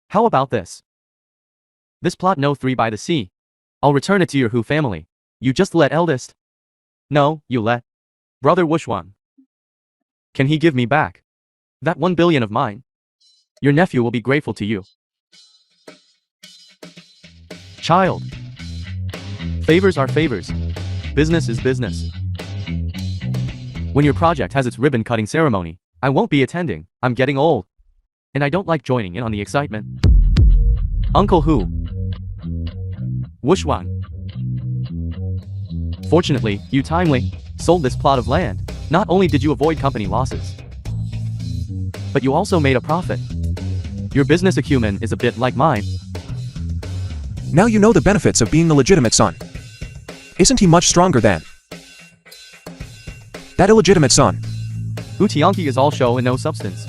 How about this? This plot no 3 by the sea. I'll return it to your Hu family. You just let eldest. No, you let brother Wushwan. Can he give me back that 1 billion of mine? Your nephew will be grateful to you. Child. Favors are favors. Business is business. When your project has its ribbon cutting ceremony, I won't be attending. I'm getting old. And I don't like joining in on the excitement. Uncle Hu. Wushwan. Fortunately, you timely sold this plot of land. Not only did you avoid company losses, but you also made a profit. Your business acumen is a bit like mine. Now you know the benefits of being the legitimate son. Isn't he much stronger than that illegitimate son? Hu Tianqi is all show and no substance.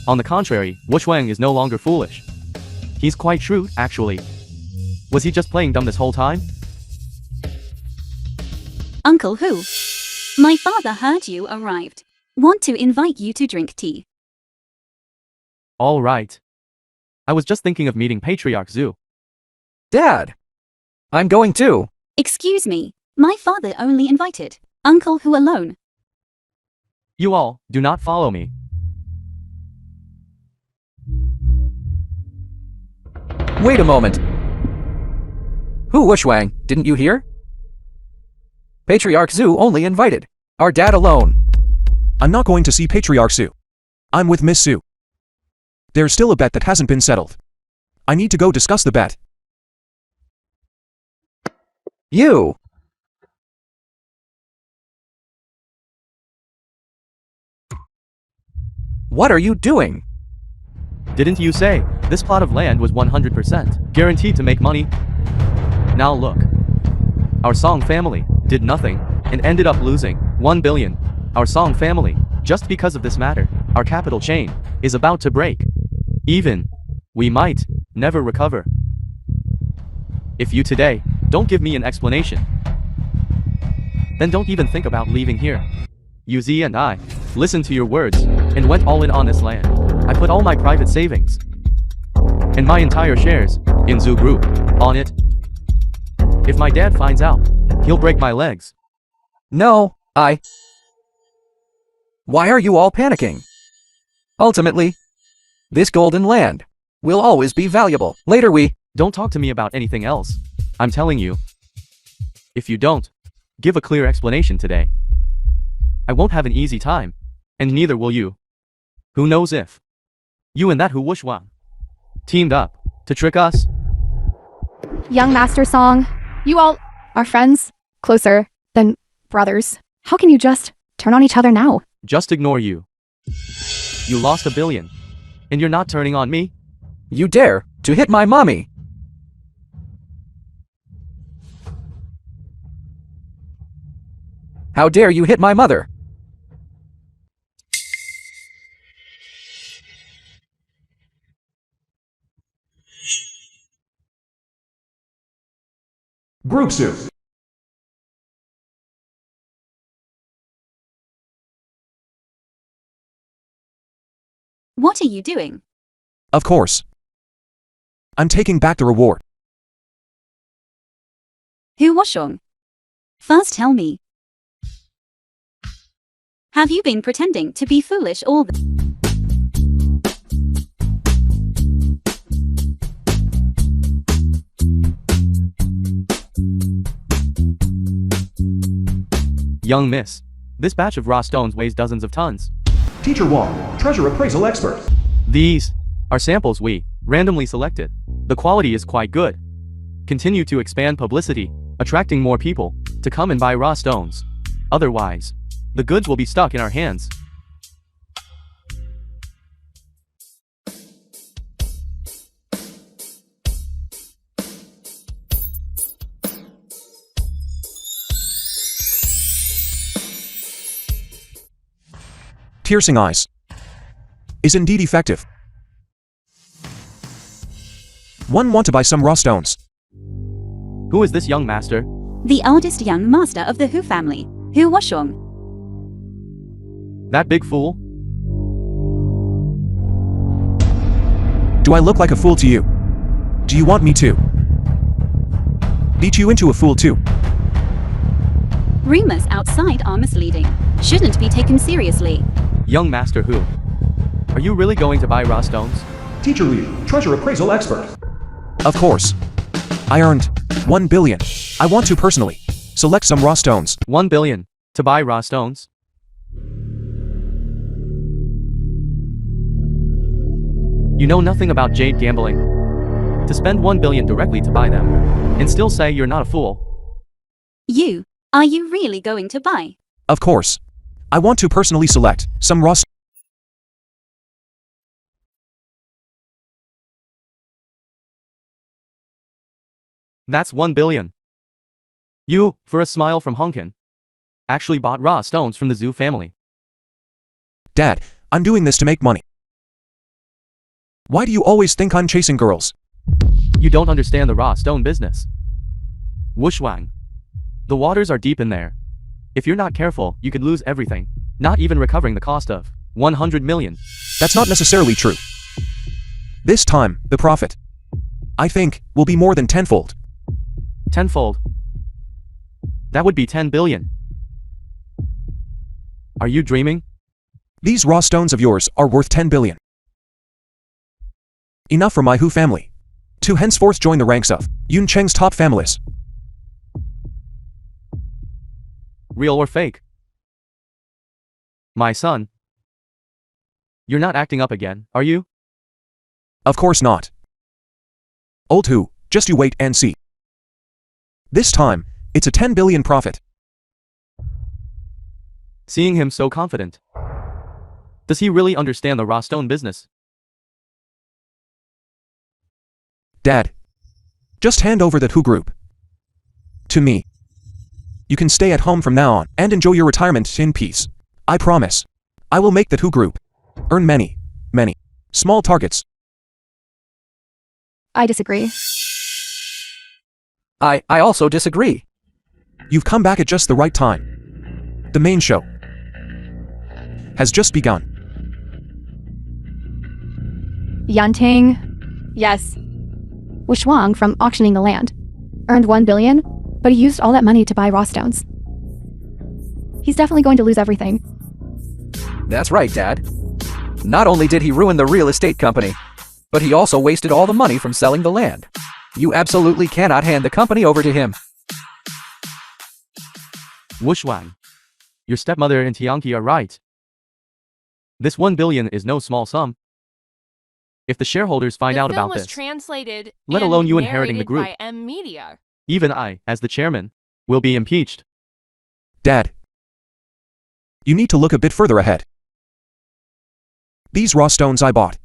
On the contrary, Wushwang is no longer foolish. He's quite shrewd, actually. Was he just playing dumb this whole time? Uncle Hu. My father heard you arrived. Want to invite you to drink tea. All right. I was just thinking of meeting Patriarch Zhu. Dad! I'm going too. Excuse me, my father only invited Uncle Hu alone. You all, do not follow me. Wait a moment. Hu Wushwang, didn't you hear? Patriarch Zhu only invited our dad alone. I'm not going to see Patriarch Su. I'm with Miss Su. There's still a bet that hasn't been settled. I need to go discuss the bet. You! What are you doing? Didn't you say this plot of land was 100% guaranteed to make money? Now look. Our Song family did nothing and ended up losing 1 billion. Our Song family, just because of this matter, our capital chain is about to break. Even we might never recover. If you today don't give me an explanation, then don't even think about leaving here. Yuzi and I listened to your words and went all in on this land. I put all my private savings and my entire shares in Zhu Group on it. If my dad finds out, he'll break my legs. No, Why are you all panicking? Ultimately, this golden land will always be valuable. Later we... Don't talk to me about anything else. I'm telling you. If you don't give a clear explanation today, I won't have an easy time, and neither will you. Who knows if you and that Hu Wushwan teamed up to trick us? Young Master Song, you all are friends, closer than brothers. How can you just turn on each other now? Just ignore you. You lost 1 billion, and you're not turning on me? You dare to hit my mommy! How dare you hit my mother? Group Su. What are you doing? Of course. I'm taking back the reward. Hu Washong? First tell me. Have you been pretending to be foolish all the... Young miss, this batch of raw stones weighs dozens of tons. Teacher Wong, treasure appraisal expert. These are samples we randomly selected. The quality is quite good. Continue to expand publicity, attracting more people to come and buy raw stones. Otherwise, the goods will be stuck in our hands. Piercing eyes is indeed effective. One want to buy some raw stones. Who is this young master? The oldest young master of the Hu family, Hu Washong. That big fool? Do I look like a fool to you? Do you want me to beat you into a fool too? Rumors outside are misleading. Shouldn't be taken seriously. Young Master Who? Are you really going to buy raw stones? Teacher Liu, treasure appraisal expert. Of course. I earned 1 billion. I want to personally select some raw stones. 1 billion. To buy raw stones? You know nothing about jade gambling. To spend 1 billion directly to buy them, and still say you're not a fool. Are you really going to buy? Of course. I want to personally select some raw That's 1 billion. You, for a smile from Honkin, actually bought raw stones from the Zhu family. Dad, I'm doing this to make money. Why do you always think I'm chasing girls? You don't understand the raw stone business. Wushwang. The waters are deep in there. If you're not careful, you could lose everything, not even recovering the cost of 100 million. That's not necessarily true. This time, the profit, I think, will be more than tenfold. Tenfold. That would be 10 billion. Are you dreaming? These raw stones of yours are worth 10 billion. Enough for my Hu family to henceforth join the ranks of Yun Cheng's top families. Real or fake? My son. You're not acting up again, are you? Of course not. Old Hu, just you wait and see. This time, it's a 10 billion profit. Seeing him so confident. Does he really understand the raw stone business? Dad, just hand over that Hu group to me. You can stay at home from now on and enjoy your retirement in peace. I promise. I will make that Hu group earn many, many small targets. I disagree. I also disagree. You've come back at just the right time. The main show has just begun. Yanting, yes. Wushwang from auctioning the land. Earned 1 billion, but he used all that money to buy raw stones. He's definitely going to lose everything. That's right, Dad. Not only did he ruin the real estate company, but he also wasted all the money from selling the land. You absolutely cannot hand the company over to him. Wushwang. Your stepmother and Tianqi are right. This 1 billion is no small sum. If the shareholders find out about this, translated let and alone you inheriting the narrated group, by M Media. even I, as the chairman, will be impeached. Dad, you need to look a bit further ahead. These raw stones I bought.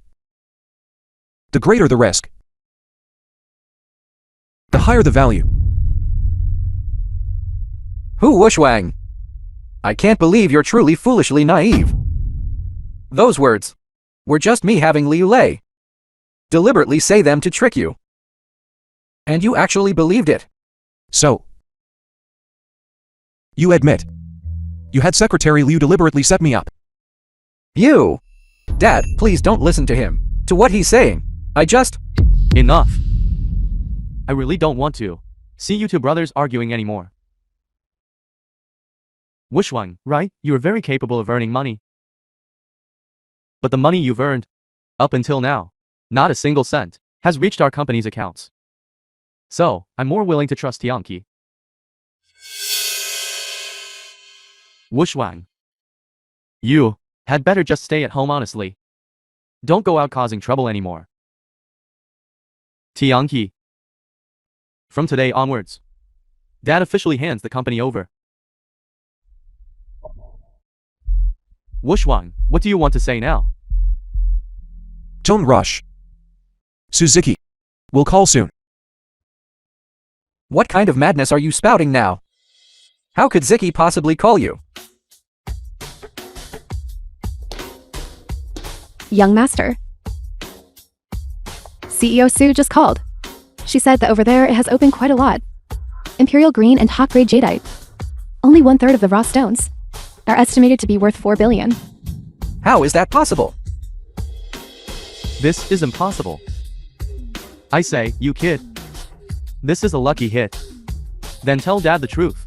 The greater the risk, the higher the value. Hu Wushwang. I can't believe you're truly foolishly naive. Those words were just me having Liu Lei deliberately say them to trick you. And you actually believed it. So, you admit, you had Secretary Liu deliberately set me up. You! Dad, please don't listen to him, to what he's saying. Enough. I really don't want to see you two brothers arguing anymore. Wushwang, right? You are very capable of earning money. But the money you've earned, up until now, not a single cent, has reached our company's accounts. So, I'm more willing to trust Tianqi. Wushwang. You had better just stay at home honestly. Don't go out causing trouble anymore. Tianqi. From today onwards, Dad officially hands the company over. Wushwang, what do you want to say now? Don't rush. Suzuki, we'll call soon. What kind of madness are you spouting now? How could Ziki possibly call you? Young Master. CEO Su just called. She said that over there it has opened quite a lot. Imperial Green and top-grade jadeite. Only 1/3 of the raw stones are estimated to be worth 4 billion. How is that possible? This is impossible. I say, you kid. This is a lucky hit. Then tell Dad the truth.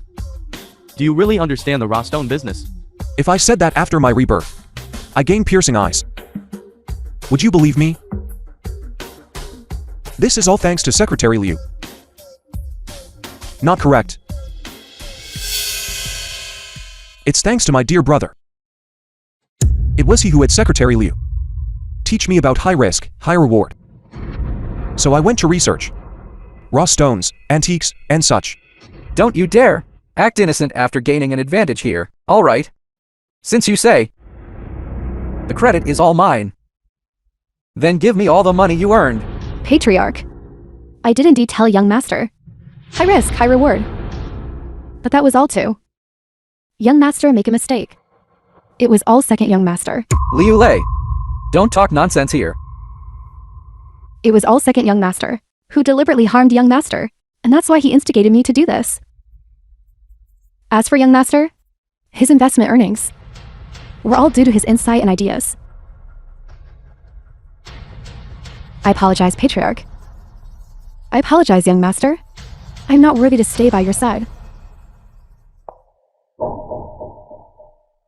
Do you really understand the raw stone business? If I said that after my rebirth, I gained piercing eyes, would you believe me? This is all thanks to Secretary Liu. Not correct. It's thanks to my dear brother. It was he who had Secretary Liu teach me about high risk, high reward. So I went to research raw stones, antiques, and such. Don't you dare act innocent after gaining an advantage here. All right. Since you say the credit is all mine, then give me all the money you earned. Patriarch. I did indeed tell young master. High risk, high reward. But that was all too. Young master make a mistake. It was all second young master. Liu Lei, don't talk nonsense here. It was all second young master, who deliberately harmed young master, and that's why he instigated me to do this. As for young master, his investment earnings were all due to his insight and ideas. I apologize, Patriarch. I apologize, young master. I'm not worthy to stay by your side.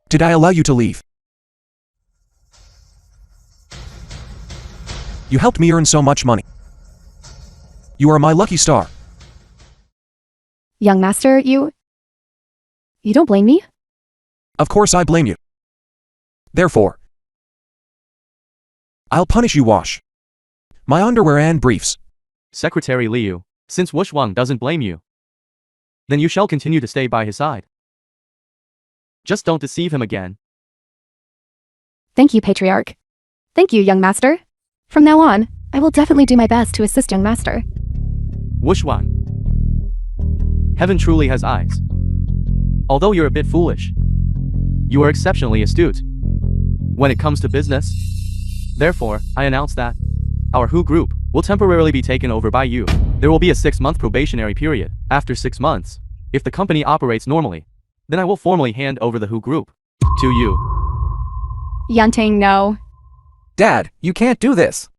Did I allow you to leave? You helped me earn so much money. You are my lucky star. Young master, you don't blame me? Of course I blame you. Therefore, I'll punish you. Wash my underwear and briefs. Secretary Liu, since Wushwang doesn't blame you, then you shall continue to stay by his side. Just don't deceive him again. Thank you, Patriarch. Thank you, young master. From now on, I will definitely do my best to assist young master. Wushwang. Heaven truly has eyes. Although you're a bit foolish, you are exceptionally astute when it comes to business. Therefore, I announce that our Who group will temporarily be taken over by you. There will be a 6-month probationary period. After 6 months, if the company operates normally, then I will formally hand over the Who group to you. Yantang, no. Dad, you can't do this.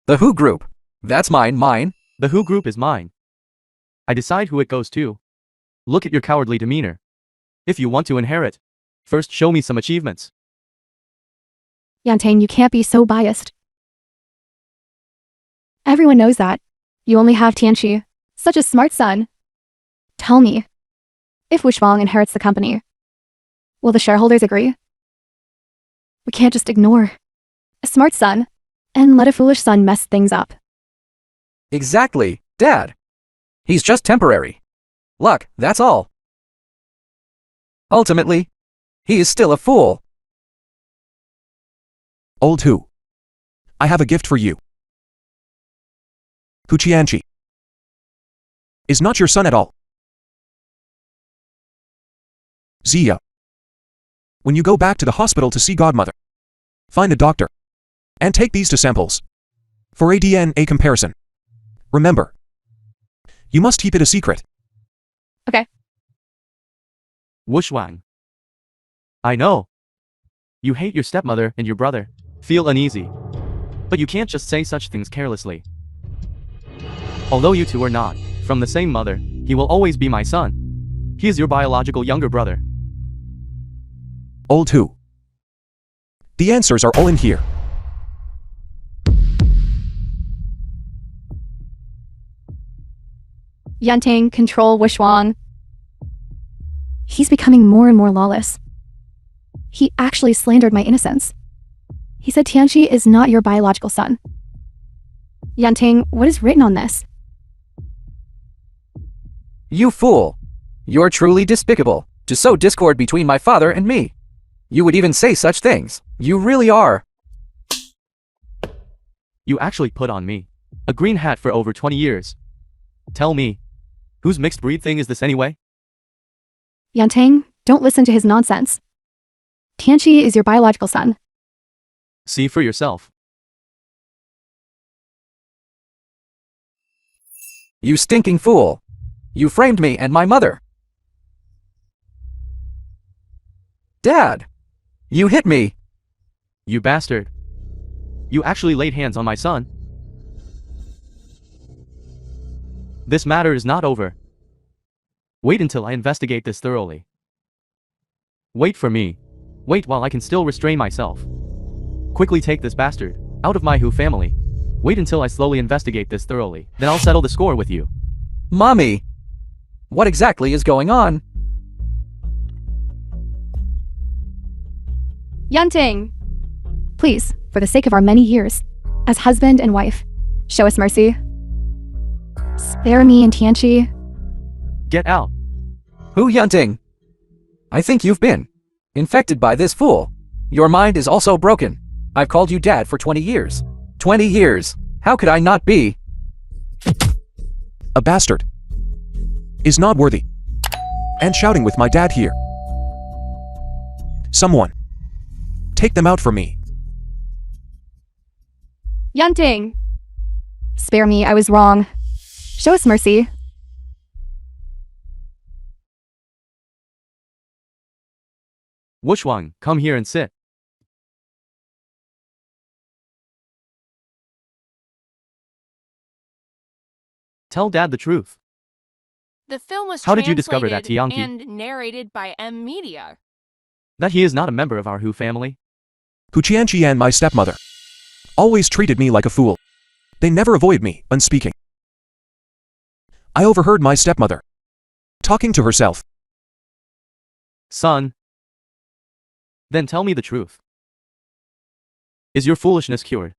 The Who group. That's mine. The Who group is mine. I decide who it goes to. Look at your cowardly demeanor. If you want to inherit, first show me some achievements. Yantang, you can't be so biased. Everyone knows that. You only have Tianqi, such a smart son. Tell me, if Wushwang inherits the company, will the shareholders agree? We can't just ignore a smart son and let a foolish son mess things up. Exactly, Dad. He's just temporary. Luck, that's all. Ultimately, he is still a fool. Old Hu, I have a gift for you. Hu Qianqi is not your son at all. Zia, when you go back to the hospital to see godmother, find a doctor and take these 2 samples for a DNA comparison. Remember, you must keep it a secret. Okay. Wushwang. I know. You hate your stepmother and your brother. Feel uneasy. But you can't just say such things carelessly. Although you two are not from the same mother, he will always be my son. He is your biological younger brother. Old Hu, the answers are all in here. Yantang, control Wushwang. He's becoming more and more lawless. He actually slandered my innocence. He said Tianqi is not your biological son. Yantang, what is written on this? You fool. You're truly despicable to sow discord between my father and me. You would even say such things. You really are. You actually put on me a green hat for over 20 years. Tell me, whose mixed breed thing is this anyway? Yantang, don't listen to his nonsense. Tianqi is your biological son. See for yourself. You stinking fool. You framed me and my mother. Dad, you hit me. You bastard. You actually laid hands on my son. This matter is not over. Wait until I investigate this thoroughly. Wait for me. Wait while I can still restrain myself. Quickly take this bastard out of my Who family. Wait until I slowly investigate this thoroughly, then I'll settle the score with you. Mommy! What exactly is going on? Yunting! Please, for the sake of our many years, as husband and wife, show us mercy. Spare me and Tianchi. Get out. Hu Yunting! I think you've been infected by this fool. Your mind is also broken. I've called you dad for 20 years. 20 years. How could I not be? A bastard. Is not worthy. And shouting with my dad here. Someone. Take them out for me. Yunting! Spare me, I was wrong. Show us mercy. Wushwang, come here and sit. Tell Dad the truth. The film was How did you discover that, translated Tianqi? and narrated by M Media. That he is not a member of our Who family? Hu Qianqi and my stepmother always treated me like a fool. They never avoid me when speaking. I overheard my stepmother talking to herself. Son. Then tell me the truth. Is your foolishness cured?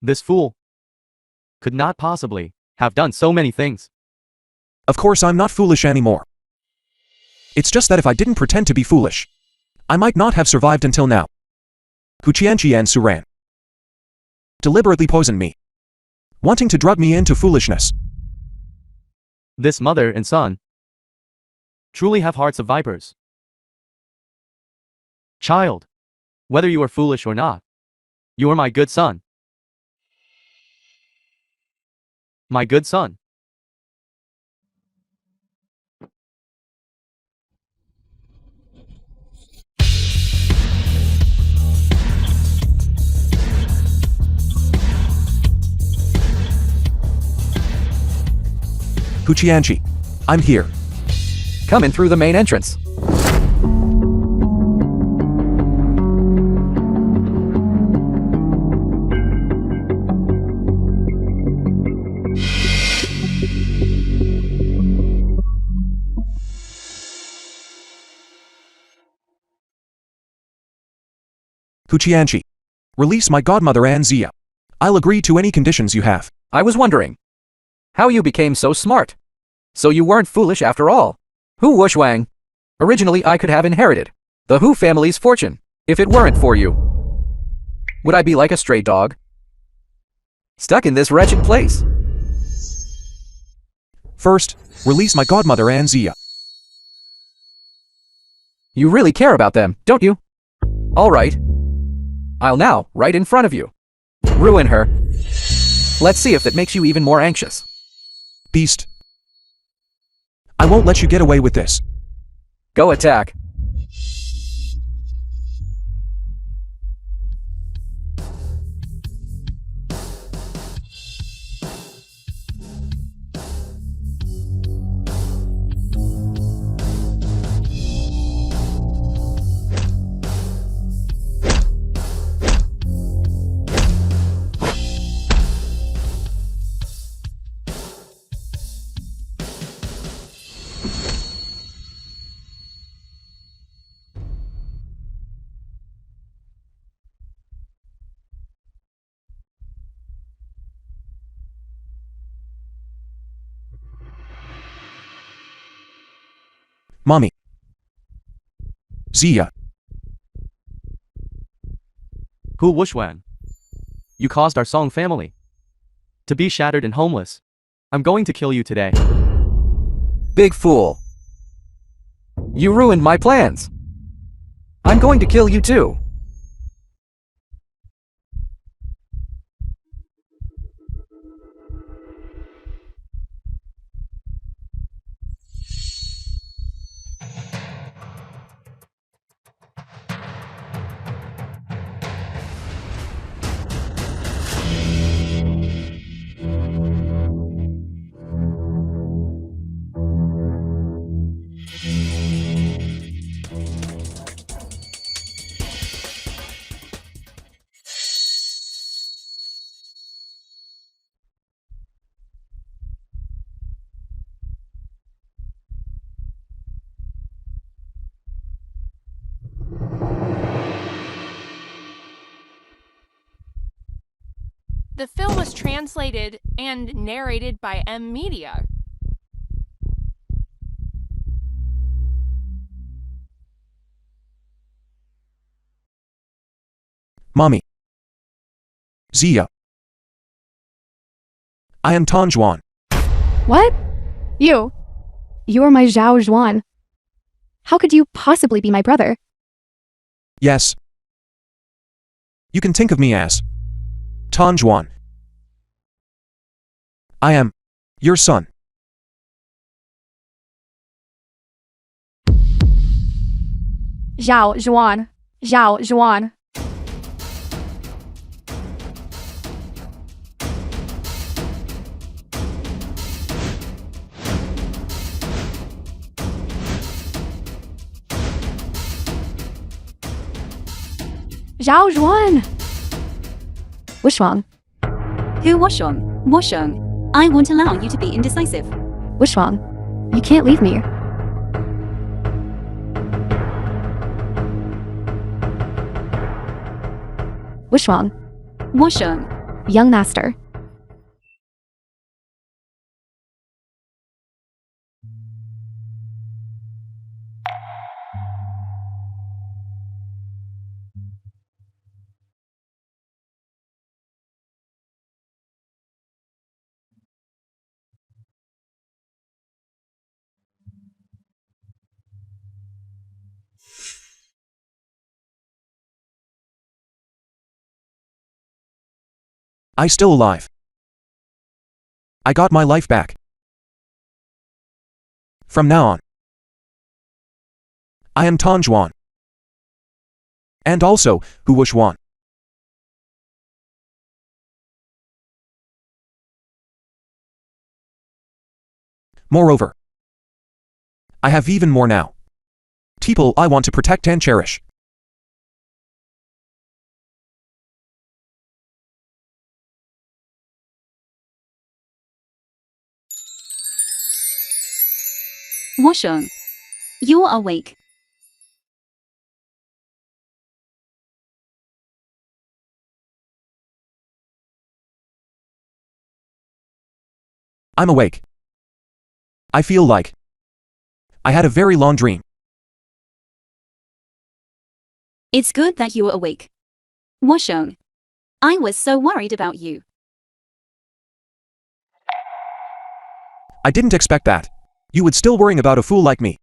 This fool could not possibly have done so many things. Of course I'm not foolish anymore. It's just that if I didn't pretend to be foolish, I might not have survived until now. Hu Qianqi and Suran deliberately poisoned me, wanting to drug me into foolishness. This mother and son truly have hearts of vipers. Child, whether you are foolish or not, you are my good son. My good son. Hu Qianqi, I'm here. Come in through the main entrance. Hu Qianqi, release my godmother An Zia. I'll agree to any conditions you have. I was wondering how you became so smart. So you weren't foolish after all. Hu Wushwang. Originally I could have inherited the Hu family's fortune if it weren't for you. Would I be like a stray dog, stuck in this wretched place? First, release my godmother An Zia. You really care about them, don't you? All right. I'll now, right in front of you, ruin her. Let's see if that makes you even more anxious. Beast. I won't let you get away with this. Go attack. Mommy. Zia. Hu Wushwan. You caused our Song family to be shattered and homeless. I'm going to kill you today. Big fool. You ruined my plans. I'm going to kill you too. The film was translated and narrated by M Media. Mommy. Zia. I am Tan Juan. What? You? You're my Zhao Zhuan. How could you possibly be my brother? Yes. You can think of me as Tan Juan. I am your son. Zhao Zhuan. Zhao Zhuan. Zhao Zhuan. What's wrong? Who was wrong? What's wrong? I won't allow you to be indecisive. What's wrong? You can't leave me. What's wrong? What's wrong? Young master. I still alive. I got my life back. From now on, I am Tan Juan. And also, Hu Wuxuan. Moreover, I have even more now. People I want to protect and cherish. What's wrong? You're awake. I'm awake. I feel like I had a very long dream. It's good that you're awake. What's wrong? I was so worried about you. I didn't expect that. You would still worrying about a fool like me.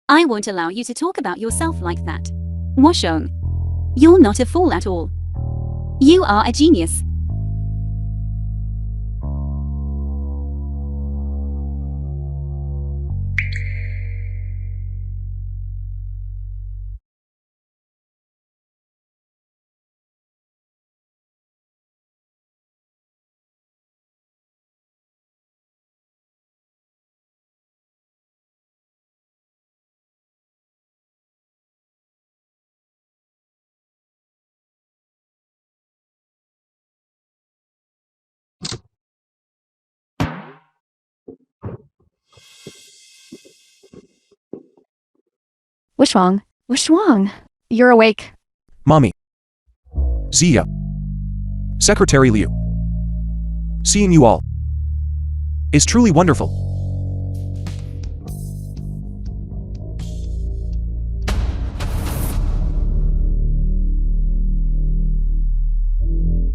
I won't allow you to talk about yourself like that. What's wrong? You're not a fool at all. You are a genius. What's wrong? What's wrong? You're awake. Mommy. Zia. Secretary Liu. Seeing you all is truly wonderful.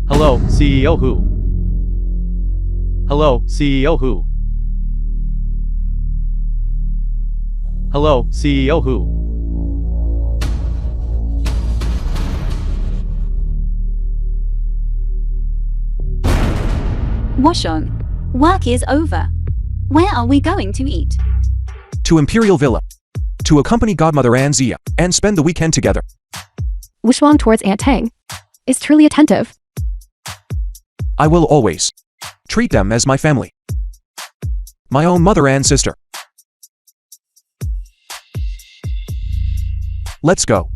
Hello, CEO Hu. Hello, CEO Hu. Hello, CEO Hu. What's wrong? Work is over. Where are we going to eat? To Imperial Villa. To accompany godmother Anne Zia and spend the weekend together. Wuxuang towards Aunt Tang is truly attentive. I will always treat them as my family. My own mother and sister. Let's go.